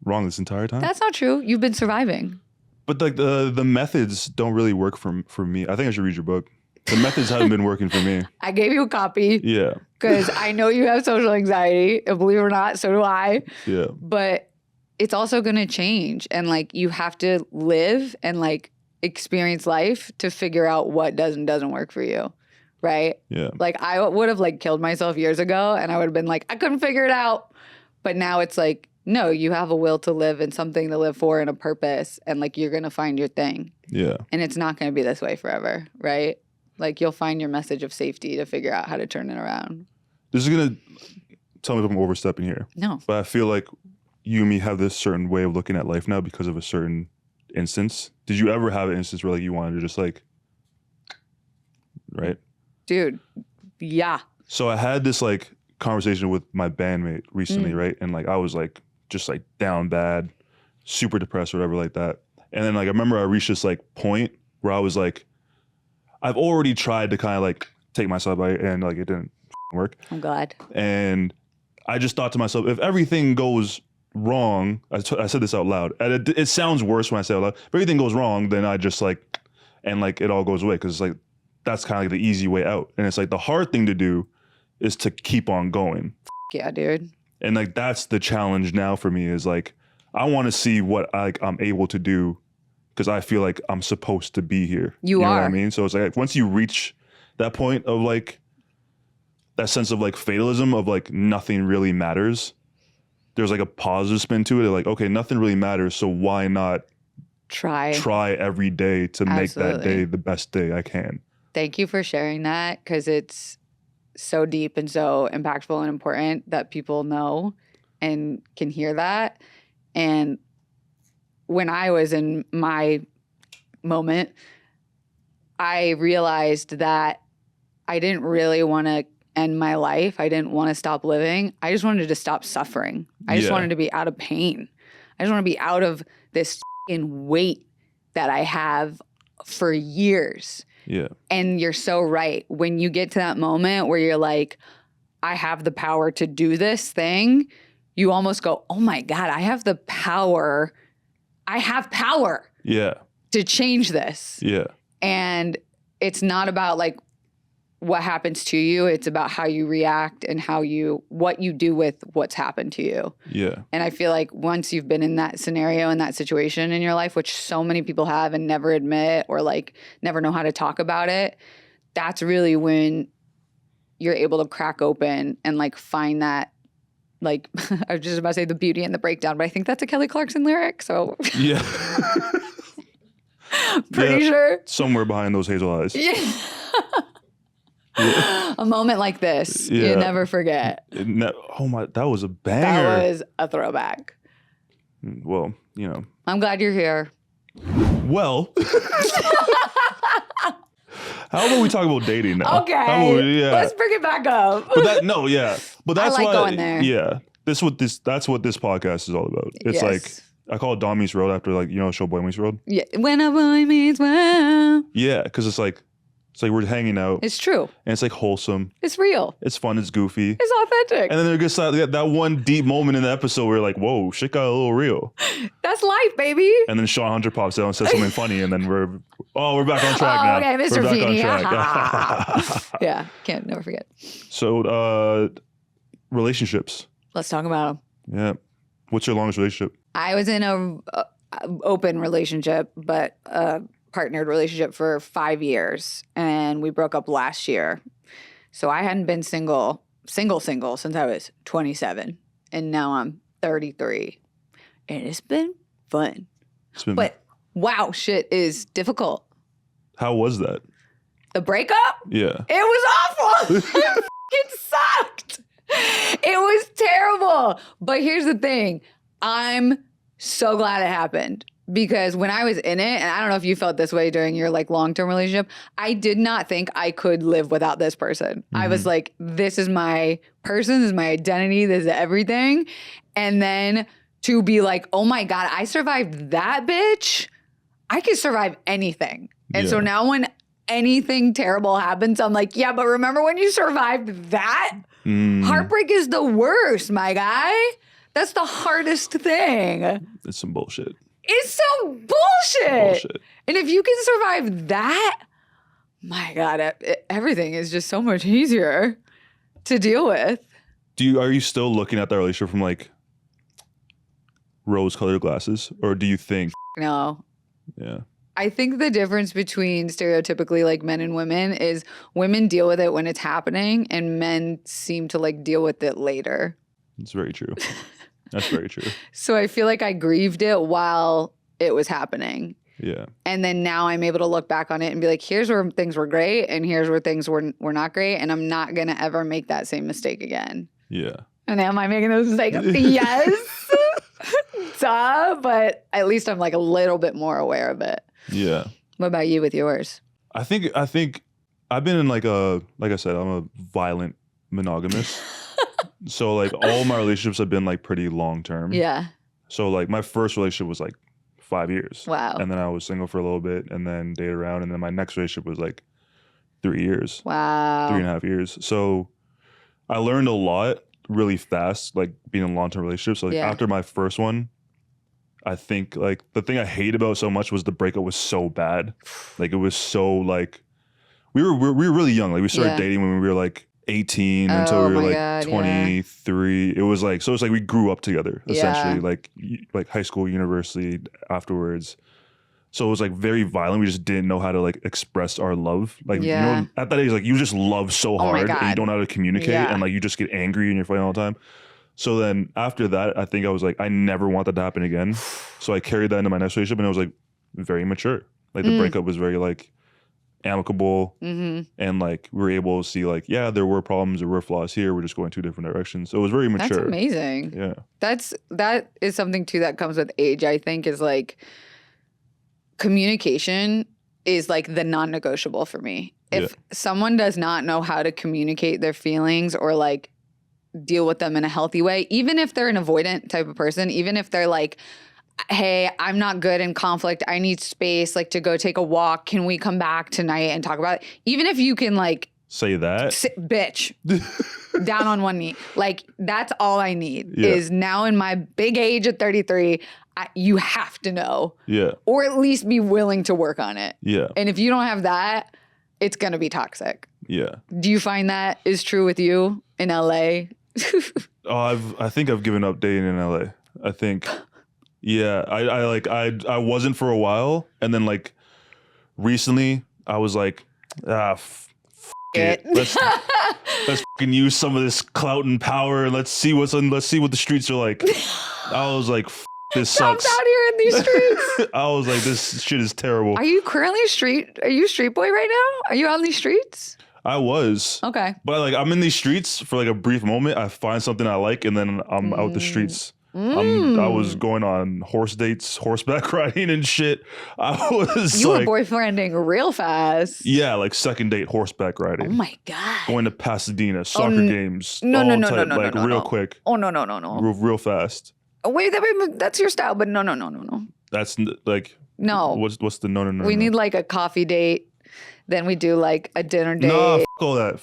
wrong this entire time. That's not true. You've been surviving. But like the methods don't really work for me. I think I should read your book. The methods haven't been working for me. I gave you a copy. Yeah. Because I know you have social anxiety. And believe it or not, so do I. Yeah. But it's also going to change. And like, you have to live and like experience life to figure out what does and doesn't work for you. Right? Yeah. Like I would have like killed myself years ago and I would have been like, I couldn't figure it out. But now it's like, no, you have a will to live and something to live for and a purpose. And like, you're going to find your thing. Yeah. And it's not going to be this way forever. Right? Like you'll find your message of safety to figure out how to turn it around. This is going to tell me if I'm overstepping here. No. But I feel like you and me have this certain way of looking at life now because of a certain instance. Did you ever have an instance where like you wanted to just like, right? Dude, yeah. So I had this like conversation with my bandmate recently, right? And like I was like just like down bad, super depressed or whatever like that. And then like I remember I reached this like point where I was like, I've already tried to kind of like take myself out and like it didn't work. I'm glad. And I just thought to myself, if everything goes wrong, I said this out loud, and it sounds worse when I say it out loud. If everything goes wrong, then I just like, and like it all goes away, because it's like, that's kind of like the easy way out. And it's like the hard thing to do is to keep on going. Yeah, dude. And like, that's the challenge now for me, is like, I want to see what I'm able to do, because I feel like I'm supposed to be here. You know are. what I mean? So it's like, once you reach that point of like, that sense of like fatalism of like nothing really matters, there's like a positive spin to it. Like, okay, nothing really matters, so why not try every day to make Absolutely. that day the best day I can? Thank you for sharing that, because it's so deep and so impactful and important that people know and can hear that. And when I was in my moment, I realized that I didn't really want to end my life. I didn't want to stop living. I just wanted to stop suffering. I just wanted to be out of pain. I just want to be out of this f***ing weight that I have for years. Yeah. And you're so right. When you get to that moment where you're like, I have the power to do this thing, you almost go, oh my God, I have the power. I have power. Yeah. To change this. Yeah. And it's not about like what happens to you. It's about how you react and what you do with what's happened to you. Yeah. And I feel like once you've been in that scenario, in that situation in your life, which so many people have and never admit or like never know how to talk about it, that's really when you're able to crack open and like find that, like, I was just about to say the beauty and the breakdown, but I think that's a Kelly Clarkson lyric. So Yeah. pretty sure. Somewhere behind those hazel eyes. Yeah. A moment like this, you never forget. Oh my, that was a banger. That was a throwback. Well, you know. I'm glad you're here. Well, How about we talk about dating now? Okay. How about Let's bring it back up. But that's I like why, going there. Yeah. That's what this podcast is all about. It's Yes. like, I call it Dom Meets World after, like, you know, the show Boy Meets World. Yeah. When a boy meets world. Yeah, because it's like we're hanging out. It's true. And it's like wholesome. It's real. It's fun. It's goofy. It's authentic. And then there gets that one deep moment in the episode where you're like, whoa, shit got a little real. That's life, baby. And then Sean Hunter pops out and says something funny, and then we're back on track now. Okay, Mr. We're back Feeney. on track. Yeah, can't never forget. So, relationships. Let's talk about them. Yeah. What's your longest relationship? I was in a open relationship, but a partnered relationship for 5 years, and we broke up last year. So I hadn't been single since I was 27, and now I'm 33, and it's been fun. But wow, shit is difficult. How was that? The breakup? Yeah. It was awful. It fucking sucked. It was terrible. But here's the thing. I'm so glad it happened, because when I was in it, and I don't know if you felt this way during your like long-term relationship, I did not think I could live without this person. Mm-hmm. I was like, this is my person, this is my identity, this is everything. And then to be like, oh my God, I survived that bitch. I could survive anything. And so now when anything terrible happens, I'm like, yeah, but remember when you survived that? Heartbreak is the worst, my guy. That's the hardest thing. It's some bullshit. It's so bullshit. And if you can survive that, my God, everything is just so much easier to deal with. Are you still looking at that relationship from like rose-colored glasses, or do you think? No. Yeah. I think the difference between stereotypically like men and women is women deal with it when it's happening, and men seem to like deal with it later. That's very true. That's very true. So I feel like I grieved it while it was happening. Yeah. And then now I'm able to look back on it and be like, here's where things were great and here's where things were not great. And I'm not going to ever make that same mistake again. Yeah. And am I making those mistakes? Yes. Duh. But at least I'm like a little bit more aware of it. Yeah. What about you with yours? I think I've been in like I said, I'm a violent monogamous. So like all my relationships have been like pretty long term. Yeah. So like my first relationship was like 5 years. Wow. And then I was single for a little bit and then dated around. And then my next relationship was like 3 years. Wow. 3.5 years. So I learned a lot really fast, like being in a long-term relationship. So like after my first one, I think like the thing I hate about it so much was the breakup was so bad. Like it was so like, we were really young. Like we started dating when we were like 18 until we were like 23. It was like, so it's like we grew up together essentially, like high school, university afterwards. So it was like very violent. We just didn't know how to like express our love. Like, you know, at that age, like you just love so hard and you don't know how to communicate and like you just get angry and you're fighting all the time. So then after that, I think I was like, I never want that to happen again. So I carried that into my next relationship and it was like very mature. Like the breakup was very like amicable and like we were able to see like, yeah, there were problems, there were flaws here. We're just going 2 different directions. So it was very mature. That's amazing. Yeah. That is something too that comes with age, I think, is like communication is like the non-negotiable for me. If someone does not know how to communicate their feelings or like deal with them in a healthy way, even if they're an avoidant type of person, even if they're like, hey, I'm not good in conflict, I need space, like to go take a walk, can we come back tonight and talk about it? Even if you can like say that, bitch, down on one knee, like that's all I need is now in my big age at 33, you have to know, or at least be willing to work on it. And if you don't have that, it's gonna be toxic. Do you find that is true with you in LA? I think I've given up dating in LA. I think, I wasn't for a while, and then like recently I was like, f it. Let's fucking use some of this clout and power. Let's see what the streets are like. I was like, this sucks. Out here in these streets. I was like, this shit is terrible. Are you currently street boy right now? Are you on these streets? I was. Okay. But like I'm in these streets for like a brief moment. I find something I like and then I'm out the streets I was going on horse dates, horseback riding and shit. You were boyfriending real fast. Yeah, like second date horseback riding. Oh my God. Going to Pasadena, soccer games. No, real quick. Oh, no. Real fast. Wait, that's your style, but no. That's like... No. What's the no? We need like a coffee date. Then we do like a dinner date. Nah, f*** all that.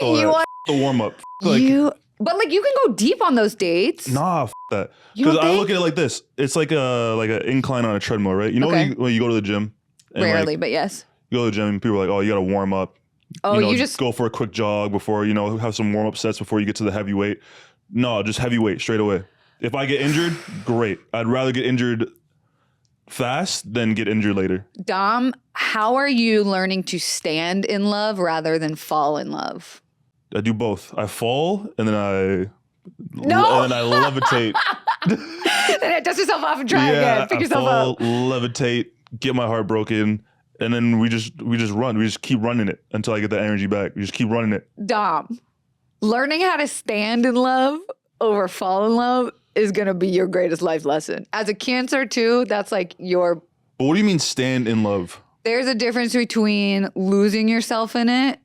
You want the warm-up. But like you can go deep on those dates. Nah, that. Because I look at it like this. It's like an incline on a treadmill, right? You know when you go to the gym? Rarely, but yes. You go to the gym and people are like, oh, you got to warm up. Oh, you just go for a quick jog before, have some warm-up sets before you get to the heavyweight. No, just heavyweight straight away. If I get injured, great. I'd rather get injured fast than get injured later. Dom, how are you learning to stand in love rather than fall in love? I do both. I fall and then I levitate. Then dust yourself off and try again. Pick yourself up. Levitate, get my heart broken, and then we just run. We just keep running it until I get that energy back. We just keep running it. Dom, learning how to stand in love over fall in love is going to be your greatest life lesson. As a Cancer too, that's like your... But what do you mean stand in love? There's a difference between losing yourself in it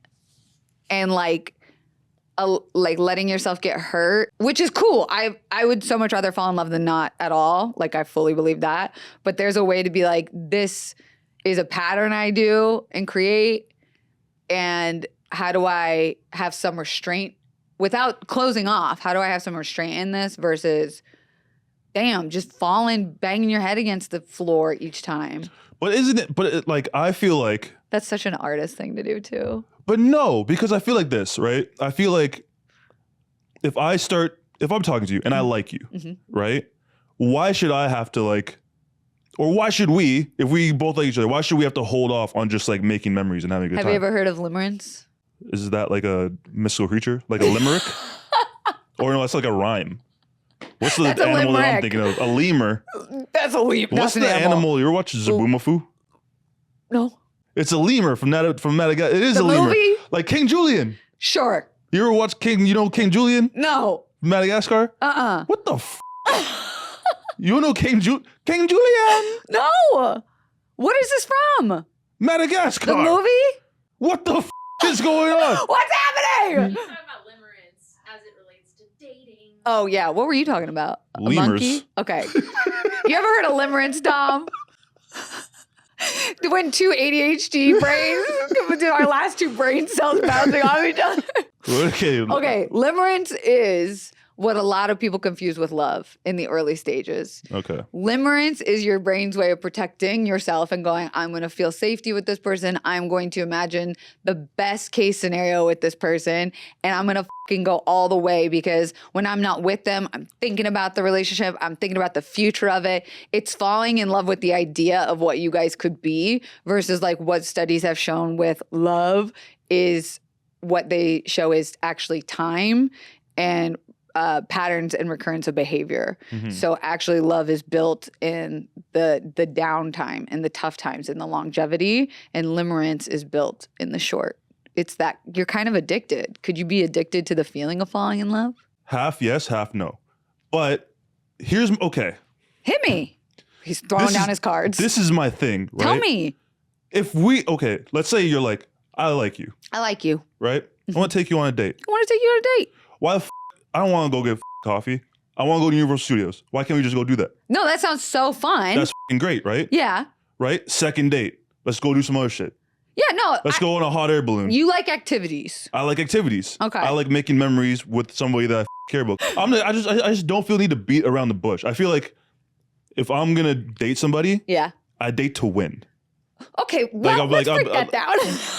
and like letting yourself get hurt, which is cool. I would so much rather fall in love than not at all. Like I fully believe that. But there's a way to be like, this is a pattern I do and create. And how do I have some restraint without closing off? How do I have some restraint in this versus, damn, just banging your head against the floor each time? But isn't it, I feel like... That's such an artist thing to do too. But no, because I feel like this, right? I feel like if I'm talking to you and I like you, right? Why should I have to or why should we, if we both like each other, why should we have to hold off on just like making memories and having a good time? Have you ever heard of limerence? Is that like a mystical creature? Like a limerick? Or no, that's like a rhyme. What's the animal that I'm thinking of? A lemur. That's a lemur. What's the animal? You ever watch Zaboomafoo? No. It's a lemur from Madagascar. It is a lemur. Movie? Like King Julian. Sure. You ever watch King Julian? No. Madagascar? What the f? You don't know King Julian? No. What is this from? Madagascar. The movie? What the f is going on? What's happening? He's talking about limerence as it relates to dating. Oh, yeah. What were you talking about? Lemurs. A monkey? Okay. You ever heard of limerence, Dom? When two ADHD brains, our last two brain cells bouncing off each other. Okay, limerence is what a lot of people confuse with love in the early stages. Okay. Limerence is your brain's way of protecting yourself and going, I'm going to feel safety with this person. I'm going to imagine the best case scenario with this person. And I'm going to fucking go all the way because when I'm not with them, I'm thinking about the relationship. I'm thinking about the future of it. It's falling in love with the idea of what you guys could be versus like what studies have shown with love is what they show is actually time and patterns and recurrence of behavior. So actually love is built in the downtime and the tough times and the longevity, and limerence is built in the short. It's that you're kind of addicted. Could you be addicted to the feeling of falling in love? Half yes, half no. But okay. Hit me. He's throwing down his cards. This is my thing, right? Tell me. Let's say you're like, I like you. I like you. Right? I want to take you on a date. I want to take you on a date. Why the I don't want to go get coffee. I want to go to Universal Studios. Why can't we just go do that? No, that sounds so fun. That's great, right? Yeah. Right? Second date. Let's go do some other shit. Yeah, no. Let's go on a hot air balloon. You like activities. I like activities. Okay. I like making memories with somebody that I care about. I just don't feel the need to beat around the bush. I feel like if I'm gonna date somebody, I date to win. Okay, well, let's break that down.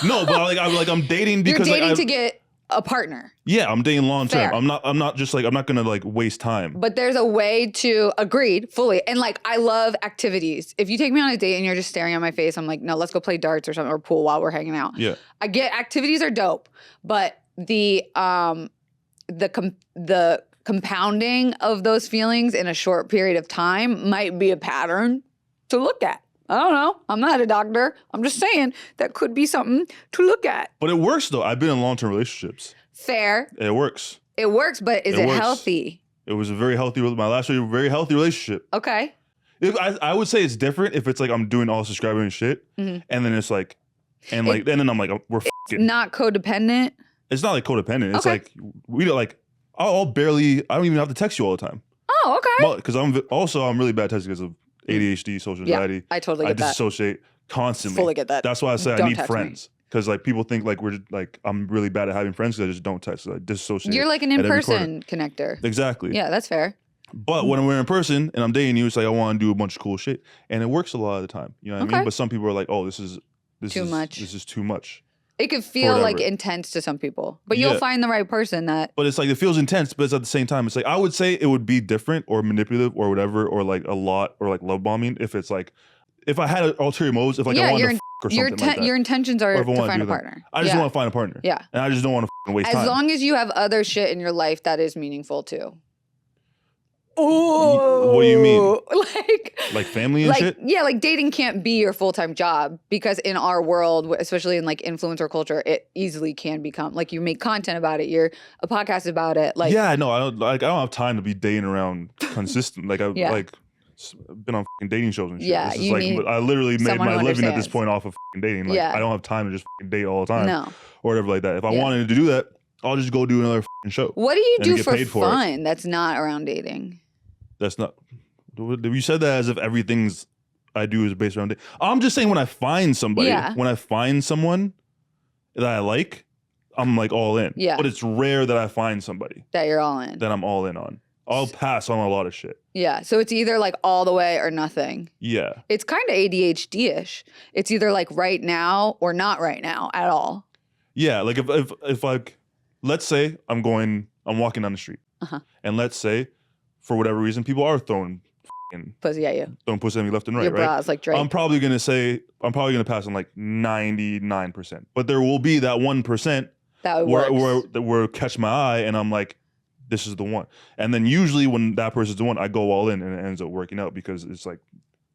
No, but I'm dating because you're dating to get a partner. Yeah, I'm dating long term. Fair. I'm not gonna waste time. But there's a way to agreed fully. And I love activities. If you take me on a date and you're just staring at my face, I'm like, no, let's go play darts or something or pool while we're hanging out. Yeah. I get activities are dope, but the compounding of those feelings in a short period of time might be a pattern to look at. I don't know. I'm not a doctor. I'm just saying that could be something to look at. But it works though. I've been in long-term relationships. Fair. It works. It works, but is it healthy? It was a very healthy. My last very healthy relationship. Okay. I would say it's different if it's like I'm doing all subscribing and shit, and then it's like, and then I'm like we're fucking. Not codependent. It's not like codependent. It's Okay. like we don't like. I don't even have to text you all the time. Oh, okay. Because I'm really bad texting because of ADHD, social anxiety. Yeah, I totally get that. I disassociate constantly. Fully get that. That's why I say Don't I need text friends. Because like people think like I'm really bad at having friends because I just don't text. I dissociate. You're like an in-person connector. Exactly. Yeah, that's fair. But when we're in person and I'm dating you, it's like I want to do a bunch of cool shit, and it works a lot of the time. You know what I mean? But some people are like, "Oh, this is too much. This is too much." It could feel like intense to some people, but you'll find the right person that. But it's like it feels intense, but it's at the same time, it's like I would say it would be different or manipulative or whatever, or like a lot or like love bombing if it's like if I had ulterior motives, if like I wanted to or something like that. Your intentions are to find a partner. I just want to find a partner. Yeah, and I just don't want to waste time. As long as you have other shit in your life that is meaningful too. Oh, what do you mean? Like family and shit? Yeah, like dating can't be your full-time job because in our world, especially in like influencer culture, it easily can become like you make content about it, you're a podcast about it. Like I don't have time to be dating around consistent. Like I've like been on fucking dating shows and shit. Yeah, this is like I literally made my living at this point off of fucking dating. Like I don't have time to just fucking date all the time. No. Or whatever like that. If I wanted to do that, I'll just go do another fucking show. What do you do for fun that's not around dating? That's not. You said that as if everything's I do is based around dating. I'm just saying when I find somebody, when I find someone that I like, I'm like all in. Yeah. But it's rare that I find somebody that you're all in. That I'm all in on. I'll pass on a lot of shit. Yeah. So it's either like all the way or nothing. Yeah. It's kind of ADHD-ish. It's either like right now or not right now at all. Yeah. Like if like, let's say I'm walking down the street, and let's say for whatever reason people are throwing pussy at you. Throwing pussy at me left and right. Your bras like Drake. I'm probably gonna pass on like 99%, but there will be that 1% that where catch my eye and I'm like, this is the one. And then usually when that person's the one, I go all in and it ends up working out because it's like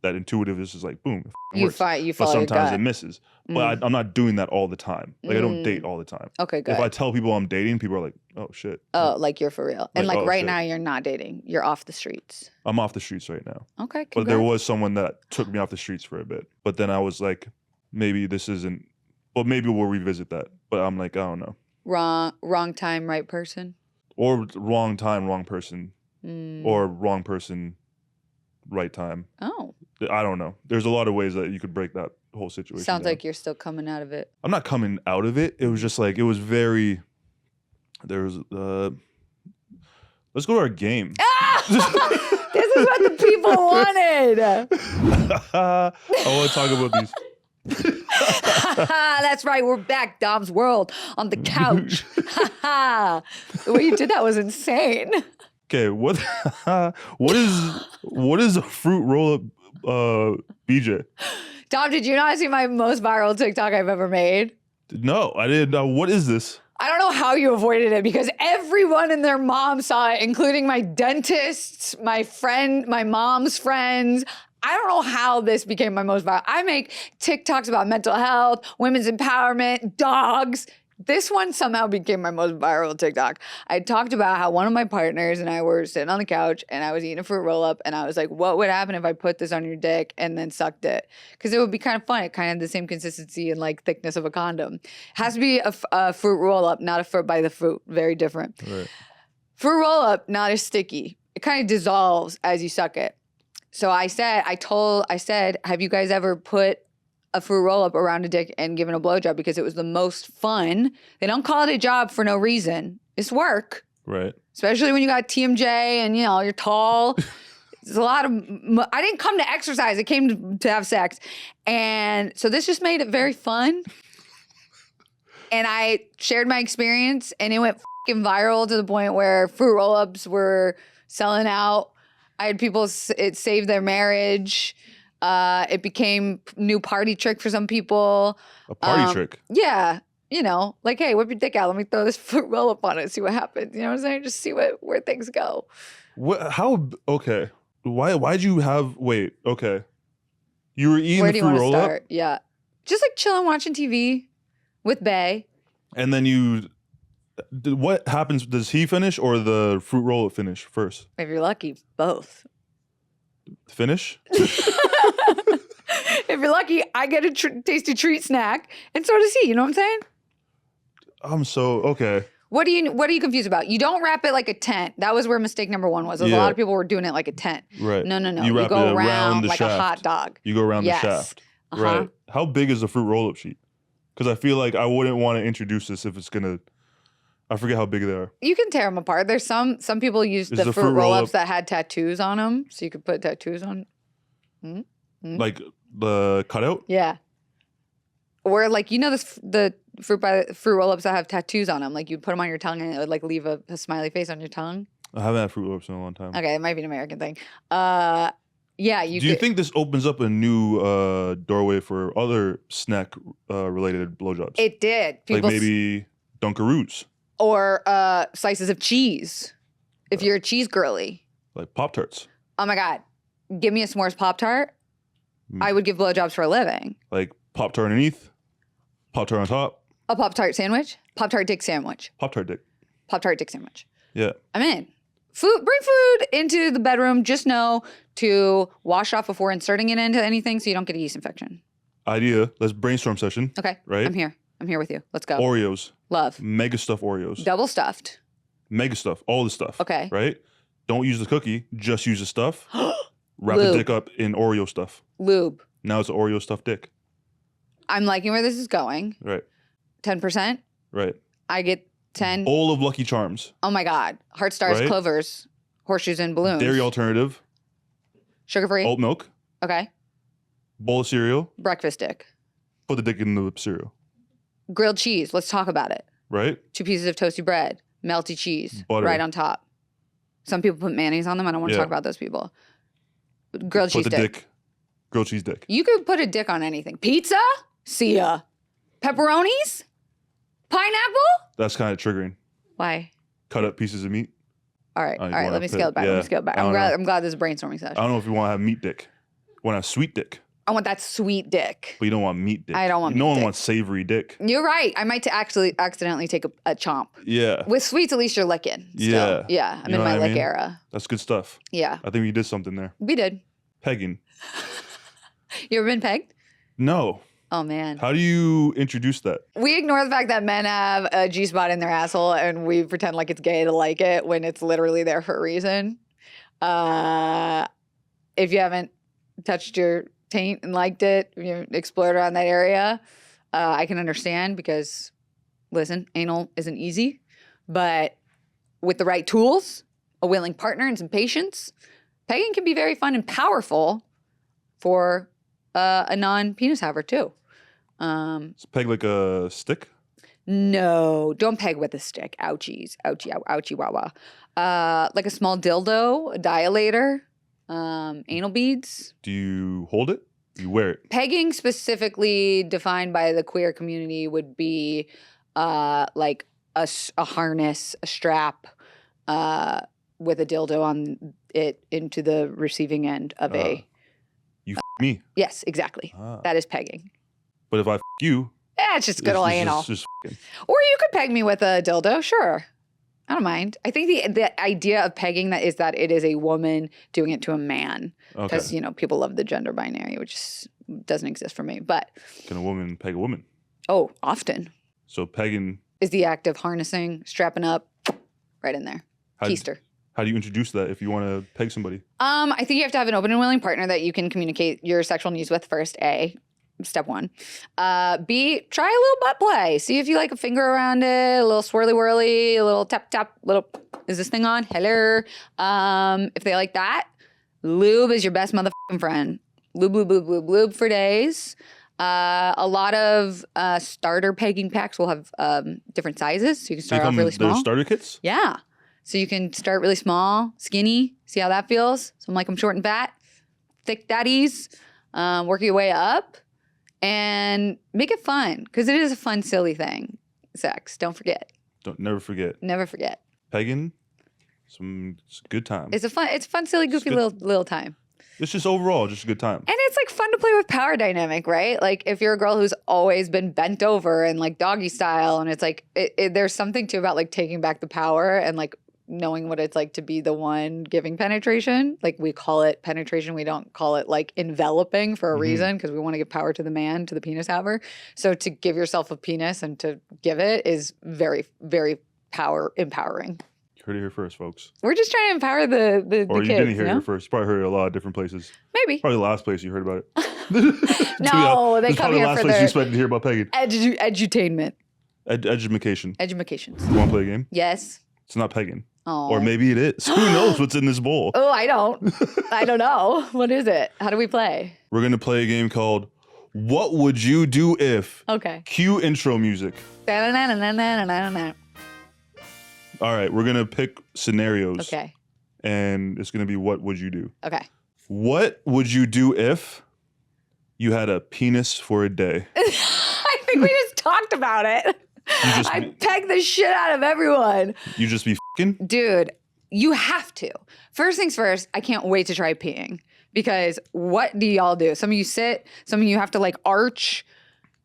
that intuitive is just like boom. You follow but sometimes it misses. But I'm not doing that all the time. Like I don't date all the time. Okay, good. If I tell people I'm dating, people are like, oh shit. Oh, like you're for real. And like right now you're not dating. You're off the streets. I'm off the streets right now. Okay, congrats. But there was someone that took me off the streets for a bit. But then I was like, maybe this isn't, well, maybe we'll revisit that. But I'm like, I don't know. Wrong time, right person? Or wrong time, wrong person. Or wrong person, right time. Oh. I don't know. There's a lot of ways that you could break that whole situation. Sounds like you're still coming out of it. I'm not coming out of it. It was just like, it was very, let's go to our game. Ah! This is what the people wanted. I want to talk about these. That's right. We're back. Dom's World on the couch. The way you did that was insane. Okay, what is a fruit roll up BJ? Dom, did you not see my most viral TikTok I've ever made? No, I didn't. What is this? I don't know how you avoided it because everyone and their mom saw it, including my dentists, my mom's friends. I don't know how this became my most viral. I make TikToks about mental health, women's empowerment, dogs. This one somehow became my most viral TikTok. I talked about how one of my partners and I were sitting on the couch and I was eating a fruit roll-up and I was like, what would happen if I put this on your dick and then sucked it? Because it would be kind of fun. It kind of had the same consistency and like thickness of a condom. It has to be a fruit roll-up, not a fruit by the fruit. Very different. Right. Fruit roll-up, not as sticky. It kind of dissolves as you suck it. So I said, have you guys ever put a fruit roll-up around a dick and given a blowjob? Because it was the most fun. They don't call it a job for no reason. It's work. Right. Especially when you got TMJ and, you're tall. There's a lot of, I didn't come to exercise. I came to have sex. And so this just made it very fun. And I shared my experience and it went fucking viral to the point where fruit roll-ups were selling out. I had people, it saved their marriage. It became new party trick for some people. A party trick? Yeah. Like, hey, whip your dick out. Let me throw this fruit roll up on it, see what happens. You know what I'm saying? Just see where things go. Okay. Why'd you have, okay. You were eating the fruit roll up? Yeah. Just like chilling, watching TV with Bae. And then you What happens? Does he finish or the fruit roll finish first? If you're lucky, both. Finish? If you're lucky, I get a tasty treat snack, and so does he. You know what I'm saying? I'm so okay. What are you confused about? You don't wrap it like a tent. That was where mistake number one was. A lot of people were doing it like a tent. Right. No. You wrap go it around the like shaft. a hot dog. You go around Yes. the shaft. Uh-huh. Right. How big is the fruit roll-up sheet? Because I feel like I wouldn't want to introduce this if it's gonna. I forget how big they are. You can tear them apart. There's some people use the fruit roll-ups that had tattoos on them, so you could put tattoos on. Like the cutout? Yeah. Or like the fruit roll-ups that have tattoos on them. Like you'd put them on your tongue and it would like leave a smiley face on your tongue. I haven't had fruit roll-ups in a long time. Okay, it might be an American thing. Yeah, Do you think this opens up a new doorway for other snack related blowjobs? It did. Like maybe Dunkaroos. Or slices of cheese. If you're a cheese girly. Like Pop-Tarts. Oh my God. Give me a s'mores Pop-Tart. I would give blowjobs for a living. Like Pop-Tart underneath, Pop-Tart on top. A Pop-Tart sandwich? Pop-Tart dick sandwich. Pop-Tart dick. Pop-Tart dick sandwich. Yeah. I'm in. Bring food into the bedroom. Just know to wash off before inserting it into anything so you don't get a yeast infection. Idea. Let's brainstorm session. Okay. Right? I'm here with you. Let's go. Oreos. Love. Mega stuffed Oreos. Double stuffed. Mega stuff. All the stuff. Okay. Right? Don't use the cookie. Just use the stuff. Wrap the Lube. dick up in Oreo stuff. Lube. Now it's an Oreo stuffed dick. I'm liking where this is going. Right. 10%. Right. I get 10. Bowl of Lucky Charms. Oh my God. Heart stars, Right? clovers, horseshoes, and balloons. Dairy alternative. Sugar-free. Oat milk. Okay. Bowl of cereal. Breakfast dick. Put the dick in the cereal. Grilled cheese. Let's talk about it. Right? 2 pieces of toasty bread. Melty cheese. Butter. Right on top. Some people put mayonnaise on them. I don't want to talk about those people. Grilled cheese Put the dick. Grilled cheese dick. You could put a dick on anything. Pizza? See ya. Pepperonis? Pineapple? That's kind of triggering. Why? Cut up pieces of meat. All right. you Let wanna me put- scale it back. yeah, Let me scale it back. I don't know. I'm glad this is a brainstorming I session. don't know if you want to have meat dick. You want to have sweet dick, I want that sweet dick. but you don't want meat dick. I don't want No meat one dick. wants savory dick. You're right. I might actually accidentally take a chomp. Yeah. With sweets, at least you're licking. Still. Yeah. Yeah. I'm You in know my what I lick mean? era. That's good stuff. Yeah. I think we did something there. We did. Pegging. You ever been pegged? No. Oh, man. How do you introduce that? We ignore the fact that men have a G spot in their asshole and we pretend like it's gay to like it when it's literally there for a reason. If you haven't touched your taint and liked it, you explored around that area, I can understand because, listen, anal isn't easy. But with the right tools, a willing partner, and some patience, pegging can be very fun and powerful for a non-penis haver too. Is peg like a stick? No, don't peg with a stick. Ouchies. Ouchie, ouchie, wah, wah. Like a small dildo, a dilator, anal beads. Do you hold it? You wear it. Pegging specifically defined by the queer community would be like a harness, a strap with a dildo on it into the receiving end of a... You me. Yes, exactly. That is pegging. But if I you, It's just good old anal. Just f***ing. Or you could peg me with a dildo, sure. I don't mind. I think the idea of pegging that it is a woman doing it to a man. Because, people love the gender binary, which doesn't exist for me. But, Can a woman peg a woman? oh, often So pegging. is the act of harnessing, strapping up, right in there. How, Keister. how do you introduce that if you want to peg somebody? I think you have to have an open and willing partner that you can communicate your sexual needs with first, A. Step one. B, try a little butt play. See if you like a finger around it, a little swirly whirly, a little tap tap, little, is this thing on? Hello. If they like that, lube is your best motherfucking friend. Lube, lube, lube, lube, lube for days. A lot of starter pegging packs will have different sizes. So you can start off really small. There's starter kits? Yeah. So you can start really small, skinny, see how that feels. So I'm like, I'm short and fat, thick daddies, work your way up. And make it fun, because it is a fun, silly thing. Sex, don't forget. Never forget. Never forget. Pegging, it's a good time. It's a fun, silly, goofy good. little time. It's just overall just a good time. And it's like fun to play with power dynamic, right? Like if you're a girl who's always been bent over and like doggy style, and it's like there's something too about like taking back the power and like knowing what it's like to be the one giving penetration. Like we call it penetration. We don't call it like enveloping for a reason because we want to give power to the man, to the penis haver. So to give yourself a penis and to give it is very, very empowering. You heard it here first, folks. We're just trying to empower the Or kids. you didn't hear it you know? here first. You probably heard it a lot of different places. Maybe. Probably the last place you heard about it. No, they It's come probably here the last for place you their expected to hear about pegging. edutainment. Education. Edumacations. You want to play a game? Yes. It's not pegging. Oh. Or maybe it is. Who knows what's in this bowl? Oh, I don't. I don't know. What is it? How do we play? We're going to play a game called What Would You Do If? Okay. Cue intro music. Okay. All right, we're going to pick scenarios. And it's going to be what would you do? Okay. What would you do if you had a penis for a day? I think we just talked about it. I pegged the shit out of everyone. You just be f***ing? Dude, you have to. First things first, I can't wait to try peeing. Because what do y'all do? Some of you sit, some of you have to like arch.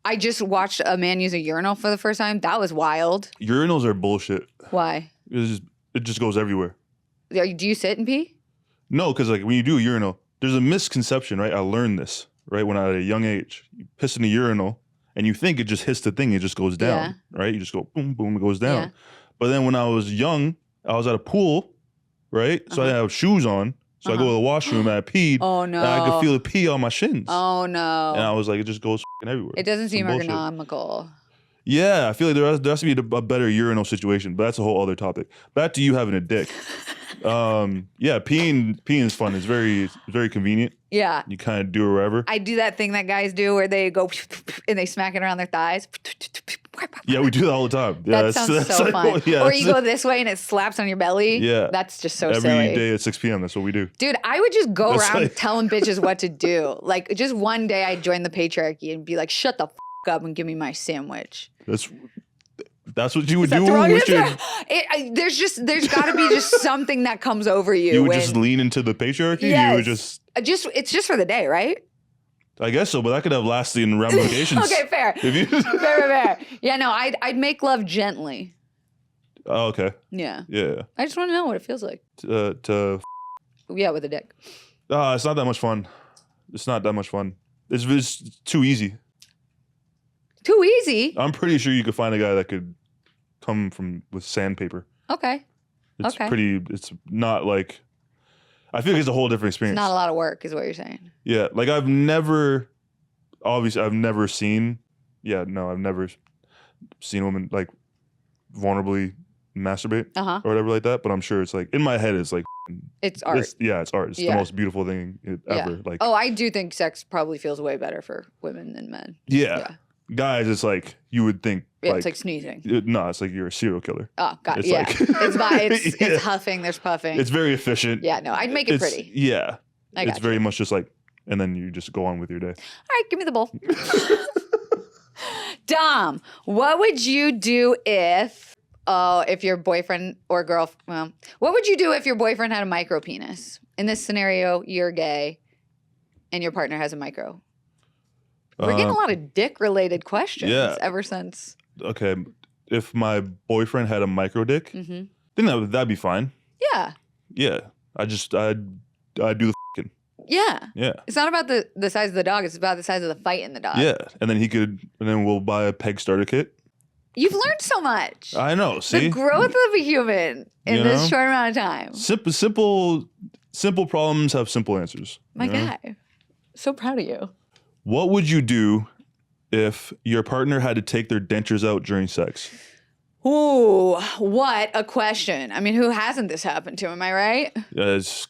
I just watched a man use a urinal for the first time. That was wild. Urinals are bullshit. Why? It just goes everywhere. Do you sit and pee? No, because like when you do a urinal, there's a misconception, right? I learned this, right? When I was at a young age. You piss in the urinal and you think it just hits the thing, it just goes down, right? You just go boom, boom, it goes down. Yeah. But then when I was young, I was at a pool, right? So I didn't have shoes on. So I go to the washroom and I peed. Oh no. And I could feel the pee on my shins. Oh no. And I was like, it just goes f***ing everywhere. It doesn't seem Some bullshit. ergonomical. Yeah, I feel like there has to be a better urinal situation, but that's a whole other topic. Back to you having a dick. Yeah, peeing is fun. It's very convenient. Yeah. You kind of do it wherever. I do that thing that guys do where they go and they smack it around their thighs. Yeah, we do that all the time. Yeah, That sounds so fun. Yeah, or you go this way and it slaps on your belly. Yeah. That's just so every silly. day at 6 p.m. That's what we do. Dude, I would just go That's around like- telling bitches what to do. Like, just one day I'd join the patriarchy and be like, shut the up and give me my sandwich. That's what you would Is that do the wrong with your... answer? There's got to be just something that comes over you. You would when, just lean into the patriarchy? Yes. You would just... It's just for the day, right? I guess so, but that could have lasting ramifications. Okay, fair. If you... fair. Yeah, no, I'd make love gently. Oh, okay. Yeah. Yeah. I just want to know what it feels like. Yeah, with a dick. It's not that much fun. It's not that much fun. It's too easy. Too easy? I'm pretty sure you could find a guy that could come with sandpaper. Okay. It's not like, I feel like it's a whole different experience. It's not a lot of work is what you're saying. Yeah, like I've never seen women like vulnerably masturbate or whatever like that, but I'm sure it's like, in my head, it's like, it's art. It's art. It's the most beautiful thing ever. Like, oh, I do think sex probably feels way better for women than men. Yeah. Guys, it's like, you would think. Yeah, it's like sneezing. No, it's like you're a serial killer. Oh, God, It's yeah. like- It's huffing, there's puffing. It's very efficient. Yeah, no, I'd make it pretty. Yeah. I It's got very much just like, and then you just go on with your day. All right, give me the bowl. Dom, what would you do if your boyfriend or what would you do if your boyfriend had a micro penis? In this scenario, you're gay and your partner has a micro. We're getting a lot of dick-related questions ever since. Okay, if my boyfriend had a micro dick, then that'd be fine. Yeah. Yeah, I'd do the f***ing. Yeah. Yeah. It's not about the size of the dog. It's about the size of the fight in the dog. Yeah, and then we'll buy a peg starter kit. You've learned so much. I know. See, the growth of a human in this short amount of time. Simple problems have simple answers. My guy, so proud of you. What would you do if your partner had to take their dentures out during sex? Ooh, what a question. I mean, who hasn't this happened to? Am I right? It's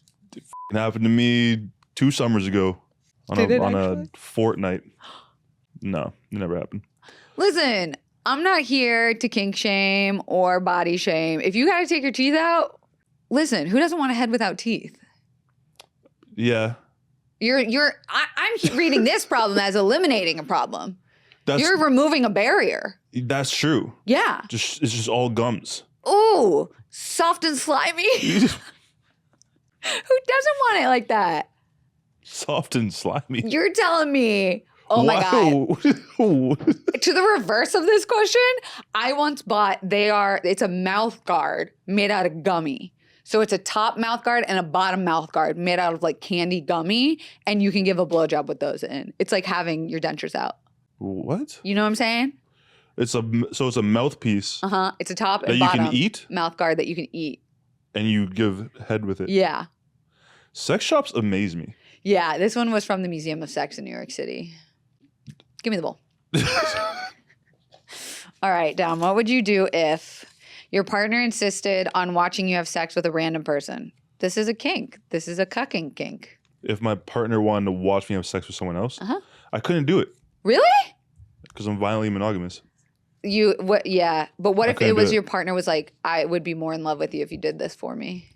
happened to me 2 summers ago on a fortnight. No, it never happened. Listen, I'm not here to kink shame or body shame. If you got to take your teeth out, listen, who doesn't want a head without teeth? Yeah. I'm reading this problem as eliminating a problem. You're removing a barrier. That's true. Yeah. It's just all gums. Ooh, soft and slimy. Who doesn't want it like that? Soft and slimy. You're telling me, oh my God. God. To the reverse of this question, I once bought, it's a mouth guard made out of gummy. So it's a top mouth guard and a bottom mouth guard made out of like candy gummy, and you can give a blowjob with those in. It's like having your dentures out. What? You know what I'm saying? It's a mouthpiece It's a top that and you bottom can eat, mouth guard that you can eat. and you give head with it. Yeah. Sex shops amaze me. Yeah, this one was from the Museum of Sex in New York City. Give me the bowl. All right, Dom, what would you do if your partner insisted on watching you have sex with a random person? This is a kink. This is a cucking kink. If my partner wanted to watch me have sex with someone else, I couldn't do it Really? because I'm violently monogamous. Yeah, but what if couldn't it was do it. your partner was like, I would be more in love with you if you did this for me?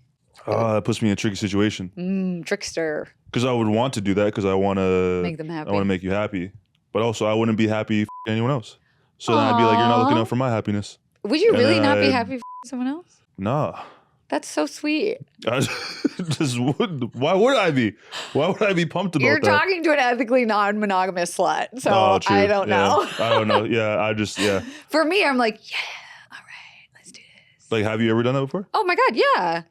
That puts me in a tricky situation Trickster. because I would want to do that because I want to Make them happy. I want to make you happy, but also I wouldn't be happy f***ing anyone else. So then I'd be like, you're not looking Aw. out for my happiness. Would you And really then not be I'd- happy for someone else? Nah. That's so sweet. I just would. Why would I be? Why would I be pumped about You're that? talking to an ethically non-monogamous slut, so Oh, true. I don't Yeah. know. I don't know. Yeah. For me, I'm like, yeah, all right, let's do this. Like, have you ever done that before? Oh my God, yeah.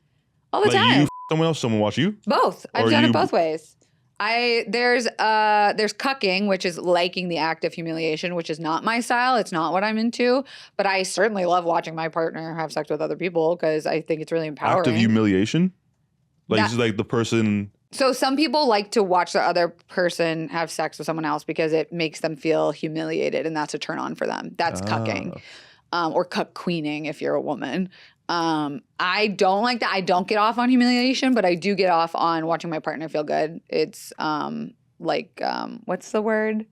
All the Like time. you f- someone else, someone watch you? Both. I've Or done you- it both ways. There's cucking, which is liking the act of humiliation, which is not my style. It's not what I'm into. But I certainly love watching my partner have sex with other people because I think it's really empowering. Act of humiliation? Like, That- it's like the person. So some people like to watch the other person have sex with someone else because it makes them feel humiliated, and that's a turn on for them. That's cucking, or cuck queening if you're a woman. I don't like that. I don't get off on humiliation, but I do get off on watching my partner feel good. It's what's the word?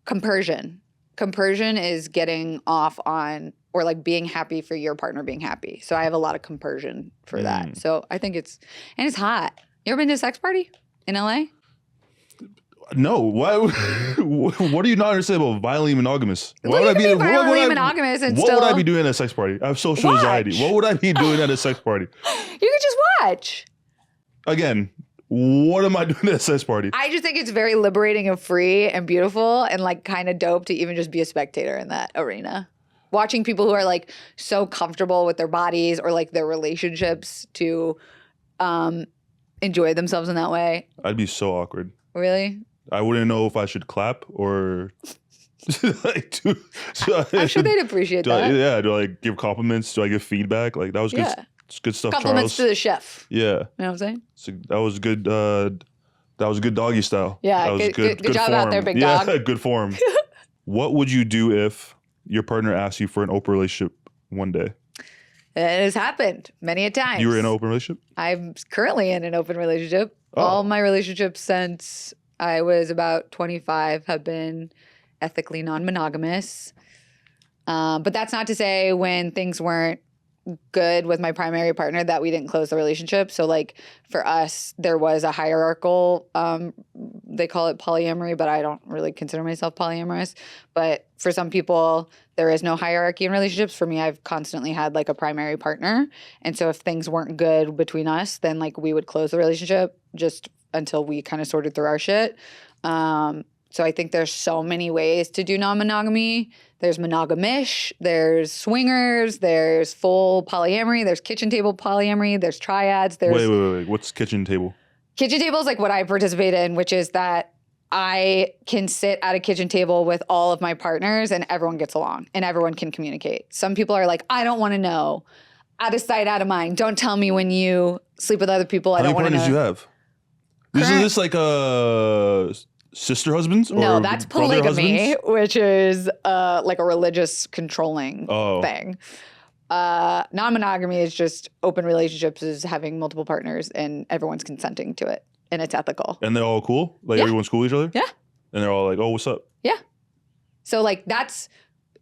Compersion. Compersion is getting off on or like being happy for your partner being happy. So I have a lot of compersion for that. So I think it's hot. You ever been to a sex party in LA? No. Why? What do you not understand about violently monogamous? What do you mean violently monogamous and what still? would I be doing at a sex party? I have social anxiety. Watch. What would I be doing at a sex party? You could just watch. Again, what am I doing at a sex party? I just think it's very liberating and free and beautiful and like kind of dope to even just be a spectator in that arena. Watching people who are like so comfortable with their bodies or like their relationships to enjoy themselves in that way. I'd be so awkward. Really? I wouldn't know if I should clap or like I'm sure they'd appreciate that. do I like give compliments? Do I give feedback? Like that was good. Yeah. It's good stuff, Compliments Charles. to the chef. Yeah. You know what I'm saying? That was good. That was good doggy style. Yeah, that was good job out form. there, big Yeah, dog. good form. What would you do if your partner asked you for an open relationship one day? It has happened many a time. You were in an open relationship? I'm currently in an open relationship. Oh. All my relationships since I was about 25 have been ethically non-monogamous. But that's not to say when things weren't good with my primary partner that we didn't close the relationship. So like for us, there was a hierarchical, they call it polyamory, but I don't really consider myself polyamorous. But for some people, there is no hierarchy in relationships. For me, I've constantly had like a primary partner. And so if things weren't good between us, then like we would close the relationship just until we kind of sorted through our shit. So I think there's so many ways to do non-monogamy. There's monogamish, there's swingers, there's full polyamory, there's kitchen table polyamory, there's triads, there's Wait. What's kitchen table? kitchen table is like what I participate in, which is that I can sit at a kitchen table with all of my partners and everyone gets along and everyone can communicate. Some people are like, I don't want to know. Out of sight, out of mind. Don't tell me when you sleep with other people. I How don't many want to partners know. do you have? Is this like sister husbands? Or No, that's brother polygamy, husbands? which is like a religious controlling Oh. thing. Non-monogamy is just open relationships, is having multiple partners and everyone's consenting to it and it's ethical. And they're all cool? Like Yeah. everyone's cool with each other? Yeah. And they're all like, oh, what's up? Yeah. So like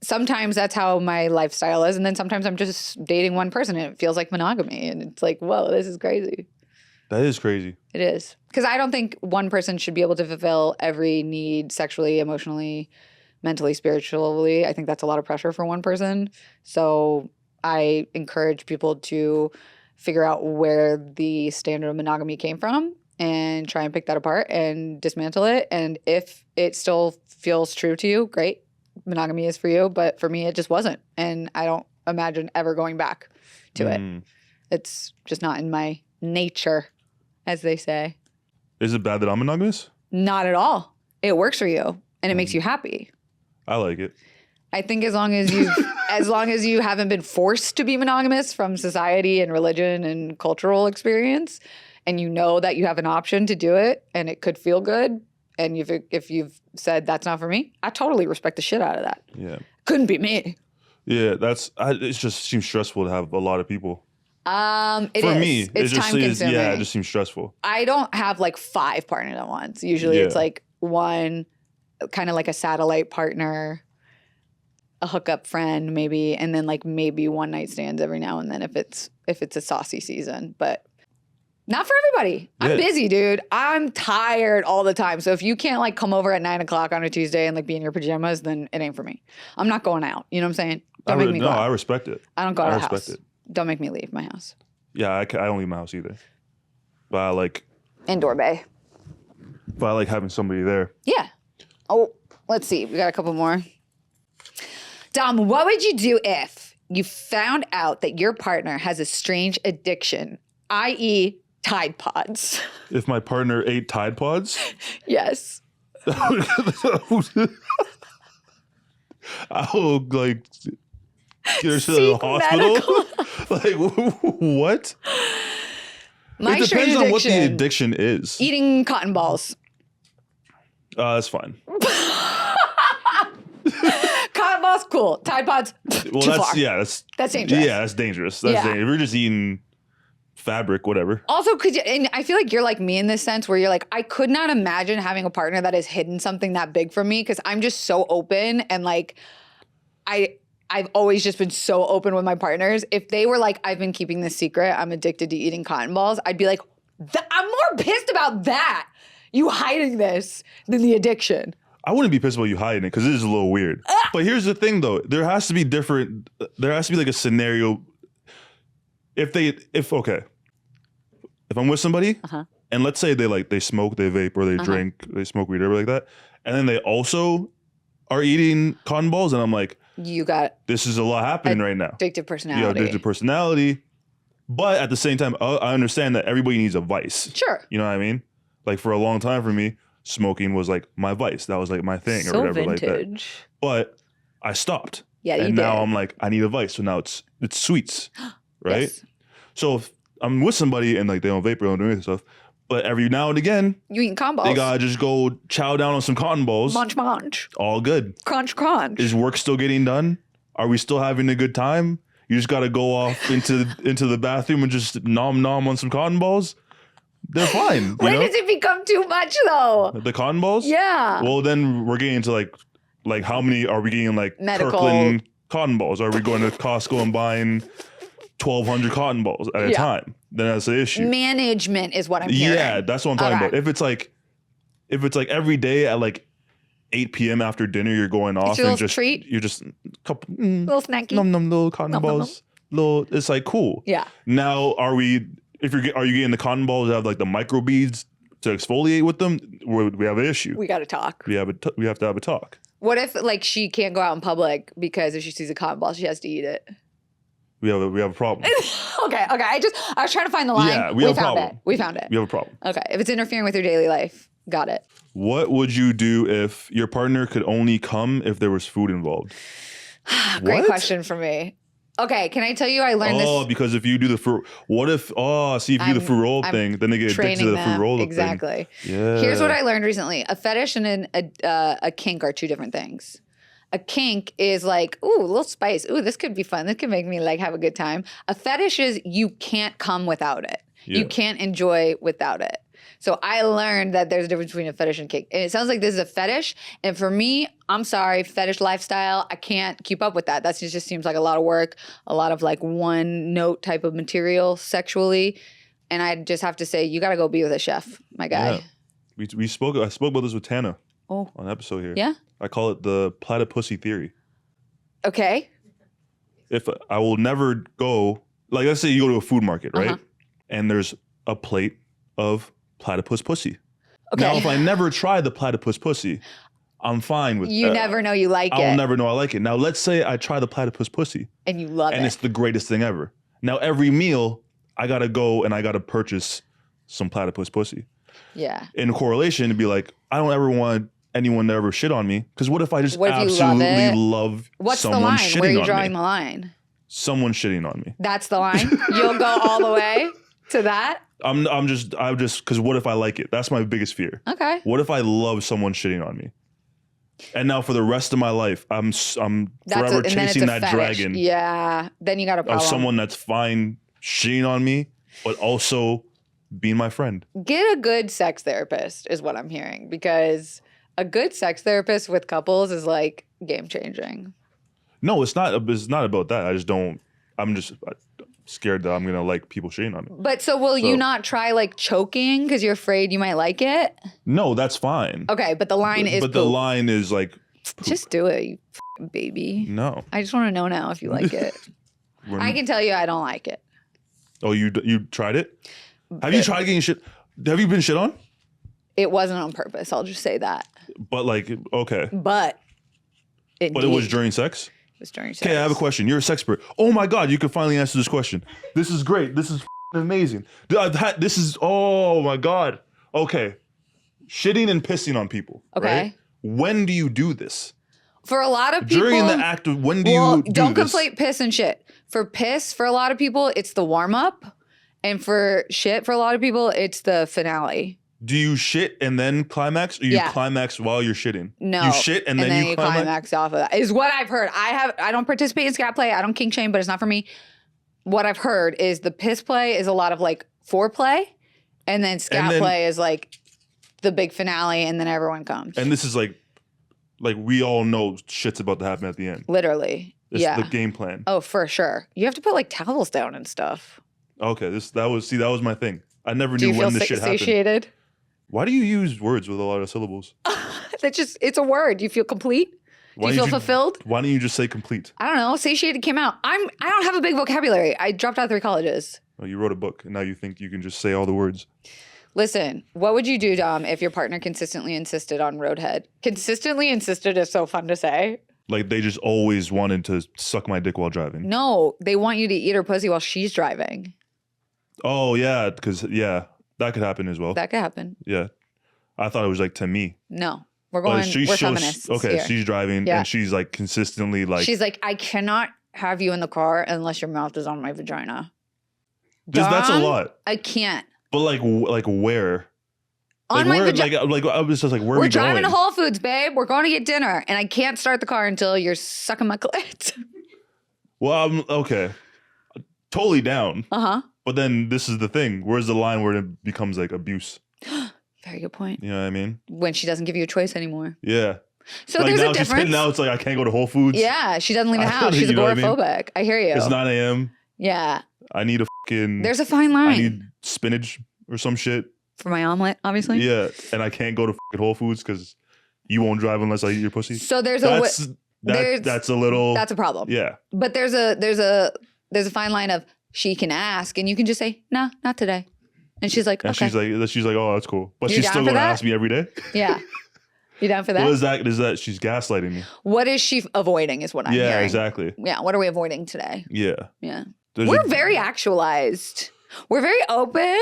sometimes that's how my lifestyle is. And then sometimes I'm just dating one person and it feels like monogamy. And it's like, whoa, this is crazy. That is crazy. It is. Because I don't think one person should be able to fulfill every need sexually, emotionally, mentally, spiritually. I think that's a lot of pressure for one person. So I encourage people to figure out where the standard of monogamy came from and try and pick that apart and dismantle it. And if it still feels true to you, great. Monogamy is for you. But for me, it just wasn't. And I don't imagine ever going back to it. It's just not in my nature, as they say. Is it bad that I'm monogamous? Not at all. It works for you and it makes you happy. I like it. I think as long as you haven't been forced to be monogamous from society and religion and cultural experience, and you know that you have an option to do it and it could feel good, and if you've said that's not for me, I totally respect the shit out of that. Yeah. Couldn't be me. Yeah, it just seems stressful to have a lot of people. For me, it's it just time consuming. Yeah, it just seems stressful. I don't have like 5 partners at once. Usually it's like one, kind of like a satellite partner, a hookup friend maybe, and then like maybe one night stands every now and then if it's a saucy season, but not for everybody. Yeah. I'm busy, dude. I'm tired all the time. So if you can't like come over at 9:00 on a Tuesday and like be in your pajamas, then it ain't for me. I'm not going out. You know what I'm saying? Don't make me go out. I respect it. I don't go out of the house. It. Don't make me leave my house. Yeah, I don't leave my house either. But I like Indoor bay. having somebody there. Yeah. Oh, let's see. We got a couple more. Dom, what would you do if you found out that your partner has a strange addiction, i.e. Tide Pods? If my partner ate Tide Pods? Yes. I would like get her to the hospital. Like what? My it strange depends on what the addiction, addiction is. eating cotton balls. That's fine. Cotton balls, cool. Tide Pods, Well, too that's far. That's dangerous. Yeah, that's dangerous. That's Yeah. dangerous. If you're just eating fabric, whatever. Also, and I feel like you're like me in this sense where you're like, I could not imagine having a partner that has hidden something that big from me because I'm just so open and like I've always just been so open with my partners. If they were like, I've been keeping this secret, I'm addicted to eating cotton balls, I'd be like, I'm more pissed about that, you hiding this, than the addiction. I wouldn't be pissed about you hiding it because it is a little weird. But here's the thing though, there has to be like a scenario. If I'm with somebody and let's say they smoke, they vape, or they drink, they smoke weed, or whatever like that, and then they also are eating cotton balls, and I'm like, this is a lot happening right now. Addictive personality. Yeah, addictive personality. But at the same time, I understand that everybody needs a vice. Sure. You know what I mean? Like for a long time for me, smoking was like my vice. That was like my thing or whatever like that. But I stopped. Yeah, you and did. now I'm like, I need a vice. So now it's sweets, right? Yes. So if I'm with somebody and like they don't vape or don't do anything stuff, but every now and again, you eating cotton balls. they gotta just go chow down on some cotton balls. Munch, munch. All good. Crunch, crunch. Is work still getting done? Are we still having a good time? You just gotta go off into the bathroom and just nom on some cotton balls. They're fine. When does it become too much though? The cotton balls? Yeah. Well, then we're getting into like how many are we getting like Medical. Kirkland cotton balls? Are we going to Costco and buying 1,200 cotton balls at a time? Then that's the issue. Management is what I'm hearing. Yeah, that's what I'm talking about. If it's like every day at like 8 p.m. after dinner, you're going off your and little just treat. you're just couple Little snacky. little cotton balls. Little, it's like cool. Yeah. Now are you getting the cotton balls that have like the micro beads to exfoliate with them? We have an issue. We got to talk. We have to have a talk. What if like she can't go out in public because if she sees a cotton ball, she has to eat it? We have a problem. Okay. I was trying to find the line. Yeah, we have a problem. We found it. We have a problem. Okay. If it's interfering with your daily life, got it. What would you do if your partner could only come if there was food involved? Great question for me. Okay, can I tell you I learned this? Oh, because if you do the fruit, if you do the fruit roll thing, then they get addicted to the fruit roll thing. Exactly. Yeah. Here's what I learned recently. A fetish and a kink are two different things. A kink is like, ooh, a little spice. Ooh, this could be fun. This could make me like have a good time. A fetish is you can't come without it. Yeah. You can't enjoy without it. So I learned that there's a difference between a fetish and kink. And it sounds like this is a fetish. And for me, I'm sorry, fetish lifestyle, I can't keep up with that. That just seems like a lot of work, a lot of like one note type of material sexually. And I just have to say, you got to go be with a chef, my guy. Yeah. I spoke about this with Tana on an episode here. Yeah? I call it the platypussy theory. Okay. If I will never go, like let's say you go to a food market, right? And there's a plate of platypus pussy. Okay. Now, if I never try the platypus pussy, I'm fine with You never know you like it. I'll never know I like it. Now, let's say I try the platypus pussy. And you love it. And it's the greatest thing ever. Now, every meal, I got to go and I got to purchase some platypus pussy. Yeah. In correlation, to be like, I don't ever want anyone to ever shit on me. Because what if I just What if you absolutely love What's the someone line? shitting Where are you on drawing me? the line? Someone shitting on me. That's the line? You'll go all the way to that? I'm just, because what if I like it? That's my biggest fear. Okay. What if I love someone shitting on me? And now for the rest of my life, I'm forever chasing that dragon Yeah. Then you got a problem. of someone that's fine shitting on me, but also being my friend. Get a good sex therapist is what I'm hearing, because a good sex therapist with couples is like game changing. No, it's not about that. I'm just scared that I'm going to like people shitting on me. But so will you not try like choking because you're afraid you might like it? No, that's fine. Okay, but the line is But the line is like poop. Just do it, you f***ing baby. No. I just want to know now if you like it. I can tell you I don't like it. Oh, you tried it? Have you tried getting shit? Have you been shit on? It wasn't on purpose. I'll just say that. But like, okay. But it was during sex? It was during sex. Okay, I have a question. You're a sexpert. Oh my God, you can finally answer this question. This is great. This is amazing. Oh my God. Okay. Shitting and pissing on people. Okay. Right? When do you do this? For a lot of people. During the act of, when do you do don't this? conflate piss and shit. For piss, for a lot of people, it's the warm up. And for shit, for a lot of people, it's the finale. Do you shit and then climax, or you climax while you're shitting? No. You shit and then you climax off of that. Is what I've heard. I don't participate in scat play. I don't kink shame, but it's not for me. What I've heard is the piss play is a lot of like foreplay, and then scat play is like the big finale, and then everyone comes. And this is like we all know shit's about to happen at the end. Literally. It's the game plan. Oh, for sure. You have to put like towels down and stuff. Okay, that was my thing. I never knew when this shit happened. Do you feel satiated? Why do you use words with a lot of syllables? It's a word. Do you feel complete? Do you feel fulfilled? Why don't you just say complete? I don't know. Satiated came out. I don't have a big vocabulary. I dropped out of 3 colleges. Oh, you wrote a book and now you think you can just say all the words. Listen, what would you do, Dom, if your partner consistently insisted on roadhead? Consistently insisted is so fun to say. Like they just always wanted to suck my dick while driving. No, they want you to eat her pussy while she's driving. Oh, yeah, because, that could happen as well. That could happen. Yeah. I thought it was like to me. No. We're feminists okay, here. she's driving and she's like consistently like. She's like, I cannot have you in the car unless your mouth is on my vagina. That's a lot. I can't. But like where? On my vagina. Like I was just like, where are we going? We're driving to Whole Foods, babe. We're going to get dinner. And I can't start the car until you're sucking my clit. Well, I'm okay. Totally down. Uh-huh. But then this is the thing. Where's the line where it becomes like abuse? Very good point. You know what I mean? When she doesn't give you a choice anymore. Yeah. So like there's now a difference. Now it's like I can't go to Whole Foods. Yeah, she doesn't leave the house. She's agoraphobic. I hear you. It's 9 a.m. Yeah. I need a fucking... There's a fine line. I need spinach or some shit. For my omelet, obviously. Yeah, and I can't go to fucking Whole Foods because you won't drive unless I eat your pussy. So that's a little... That's a problem. Yeah. But there's a fine line of she can ask and you can just say, nah, not today. And she's like, and okay. she's like, oh, that's cool. But You she's down still for going to that? ask me every day. Yeah. You down for that? What is that? Is that she's gaslighting me? What is she avoiding is what I'm hearing. Yeah, exactly. Yeah, what are we avoiding today? Yeah. Yeah. We're very actualized. We're very open,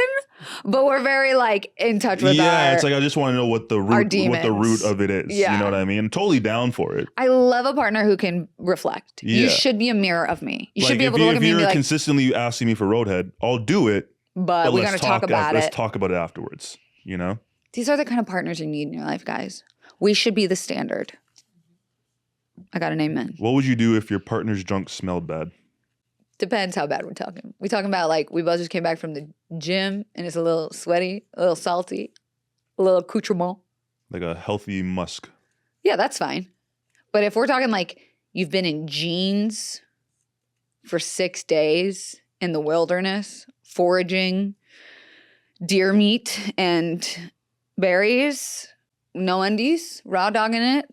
but we're very like in touch with our... Yeah, it's like I just want to know what the root of it is. Yeah. You know what I mean? I'm totally down for it. I love a partner who can reflect. Yeah. You should be a mirror of me. You like should be able to look at me and be If you're like, consistently asking me for roadhead, I'll do it. But we're going to talk about it. Let's talk about it afterwards, you know? These are the kind of partners you need in your life, guys. We should be the standard. I got an amen. What would you do if your partner's junk smelled bad? Depends how bad we're talking. We talking about like we both just came back from the gym and it's a little sweaty, a little salty, a little accoutrement. Like a healthy musk. Yeah, that's fine. But if we're talking like you've been in jeans for 6 days in the wilderness, foraging deer meat and berries, no undies, raw dogging it,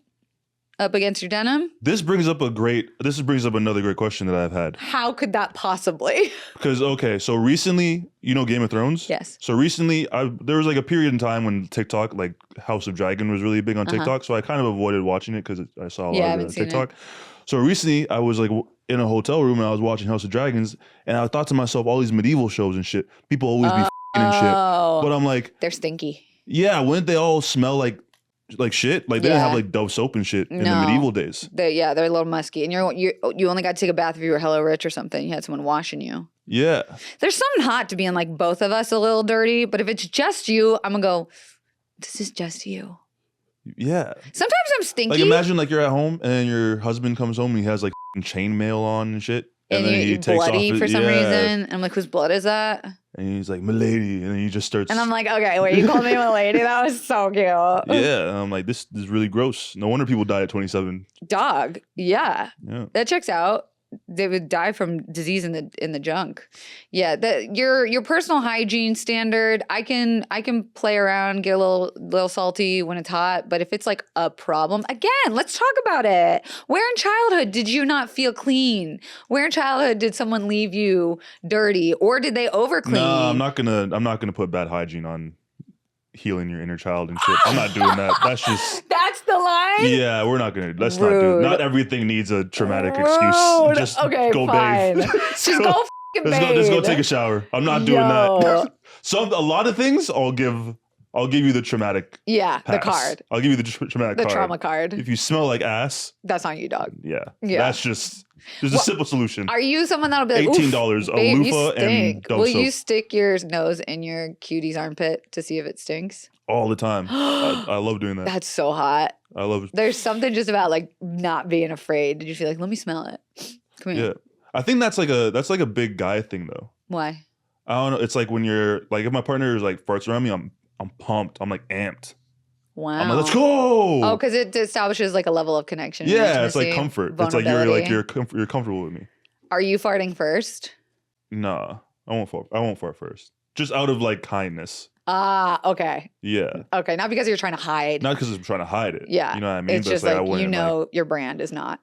up against your denim? This brings up another great question that I've had. How could that possibly? Because, okay, so recently, you know Game of Thrones? Yes. So recently, there was like a period in time when TikTok, like House of Dragon was really big on TikTok. So I kind of avoided watching it because I saw a lot of it on TikTok. So recently, I was like in a hotel room and I was watching House of Dragons. And I thought to myself, all these medieval shows and shit, people always be f***ing and shit. But I'm like, they're stinky. Yeah, wouldn't they all smell like shit? Like they didn't have like Dove soap and shit in the medieval days. They're a little musky, and you only got to take a bath if you were hella rich or something. You had someone washing you. Yeah. There's something hot to being like both of us a little dirty, but if it's just you, I'm gonna go. This is just you. Yeah. Sometimes I'm stinky. Like imagine like you're at home and then your husband comes home and he has like chainmail on and shit, and then he takes bloody off for some reason. And I'm like, whose blood is that? And he's like, "Milady," and then he just starts. And I'm like, okay, wait, you called me milady? That was so cute. Yeah, and I'm like, this is really gross. No wonder people die at 27. Dog, yeah, that checks out. They would die from disease in the junk. Yeah, your personal hygiene standard. I can play around, get a little salty when it's hot, but if it's like a problem, again, let's talk about it. Where in childhood did you not feel clean? Where in childhood did someone leave you dirty, or did they overclean? No, I'm not gonna put bad hygiene on healing your inner child and shit. I'm not doing that. That's just that's the line. Yeah, we're not gonna. Let's not do. Not everything needs a traumatic excuse. Just go fine. bathe. Just go fucking bathe. Just go take a shower. I'm not doing that. A lot of things I'll give you the traumatic. Yeah, pass. the card. I'll give you the traumatic. The card. trauma card. If you smell like ass, that's on you, dog. Yeah. That's just. There's a simple solution. Are you someone that'll be like $18 a babe, loofah and Dove Will soap. you stick your nose in your cutie's armpit to see if it stinks? All the time. I love doing that. That's so hot. I love it. There's something just about like not being afraid. Did you feel like, let me smell it? Come here. Yeah. I think that's like a big guy thing though. Why? I don't know. It's like when you're like if my partner is like farts around me, I'm pumped. I'm like amped. Wow. I'm like, let's go. Oh, because it establishes like a level of connection. Yeah, it's like comfort. It's like you're comfortable with me. Are you farting first? Nah, I won't fart first. Just out of like kindness. Ah, okay. Yeah. Okay, not because you're trying to hide. Not because I'm trying to hide it. Yeah. You know what I mean? It's just like your brand is not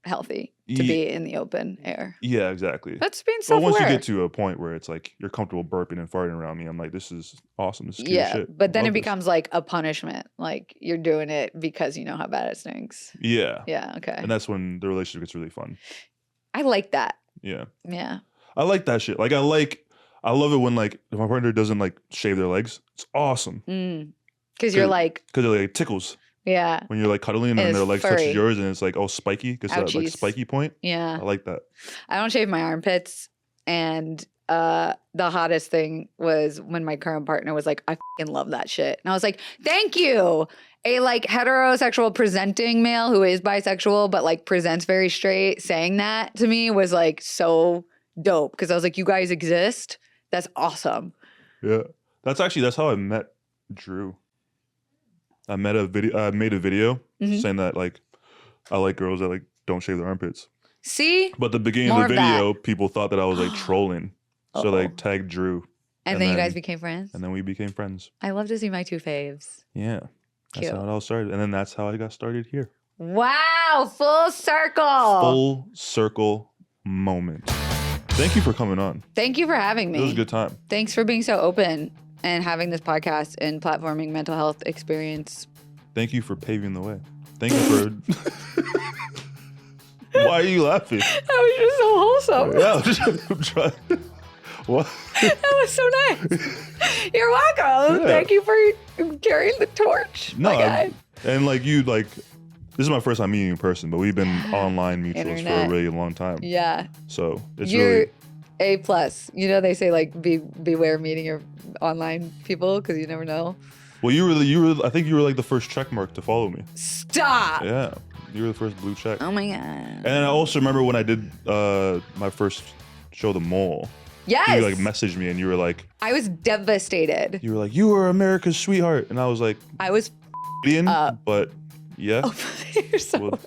healthy to be in the open air. Yeah, exactly. That's being self-aware. But once you get to a point where it's like you're comfortable burping and farting around me, I'm like, this is awesome. This is cute as shit. But then it becomes like a punishment. Like you're doing it because you know how bad it stinks. Yeah. Yeah, okay. And that's when the relationship gets really fun. I like that. Yeah. Yeah. I like that shit. Like I love it when like if my partner doesn't like shave their legs. It's awesome. Because you're like. Because it like tickles. Yeah. When you're like cuddling and then their legs touches yours and it's like all spiky because that like spiky point. Yeah. I like that. I don't shave my armpits. And the hottest thing was when my current partner was like, I fucking love that shit. And I was like, thank you. A like heterosexual presenting male who is bisexual but like presents very straight saying that to me was like so dope. Because I was like, you guys exist. That's awesome. Yeah. That's how I met Drew. I made a video saying that like I like girls that like don't shave their armpits. See? But the beginning of the video, people thought that I was like trolling. So they tagged Drew. And then you guys became friends? And then we became friends. I love to see my two faves. Yeah. That's how it all started. And then that's how I got started here. Wow, full circle. Full circle moment. Thank you for coming on. Thank you for having me. It was a good time. Thanks for being so open and having this podcast and platforming mental health experience. Thank you for paving the way. Thank you for... Why are you laughing? That was just so wholesome. Yeah, I'm trying. What? That was so nice. You're welcome. Yeah. Thank you for carrying the torch. No, and like you, like this is my first time meeting you in person, but we've been online mutuals for a really long time. Yeah. So it's You're A+. You know they say like beware meeting your online people because you never know. Well, I think you were like the first check mark to follow me. Stop. Yeah. You were the first blue check. Oh my God. And I also remember when I did my first show, The Mole. Yes. You like messaged me and you were like, I was devastated. You were like, you were America's sweetheart. And I was like, I was but yeah. Oh, you're so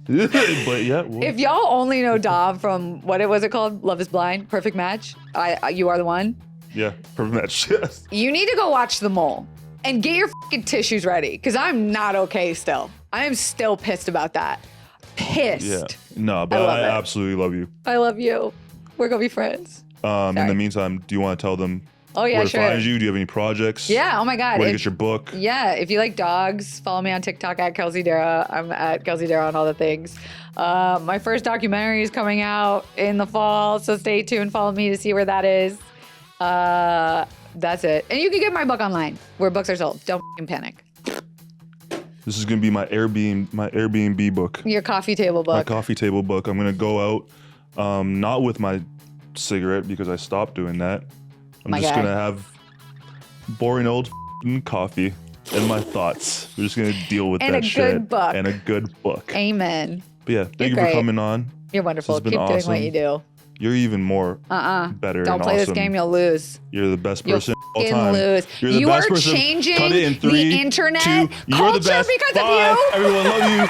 but yeah. Well. If y'all only know Dom from what was it called? Love is Blind, Perfect Match. You are the one. Yeah, perfect match. Yes. You need to go watch The Mole. And get your fucking tissues ready, because I'm not okay still. I am still pissed about that. Pissed. Yeah. No, but love I it. absolutely love you. I love you. We're gonna be friends. In Sorry. the meantime, do you want to tell them Oh yeah, where to sure. find you? Do you have any projects? Yeah. Oh my God. Where to If- get your book? Yeah, if you like dogs, follow me on TikTok at Kelsey Darragh. I'm at Kelsey Darragh on all the things. My first documentary is coming out in the fall, so stay tuned. Follow me to see where that is. That's it. And you can get my book online where books are sold. Don't f***ing panic. This is gonna be my Airbnb book. Your coffee table My book. coffee table book. I'm gonna go out, not with my cigarette because I stopped doing that. I'm My just guy. gonna have boring old coffee and my thoughts. We're just gonna deal with And that a shit. good book. And a good book. Amen. But yeah, thank You're you for great. coming on. You're wonderful. This has Keep been doing awesome. what you do. You're even more better Don't and play awesome. this game, you'll lose. You're the best You'll person of all fucking time. lose. You're the You best are person. changing Cut it in 3, the internet 2, you're culture the best. because of Bye. you. Everyone, love you.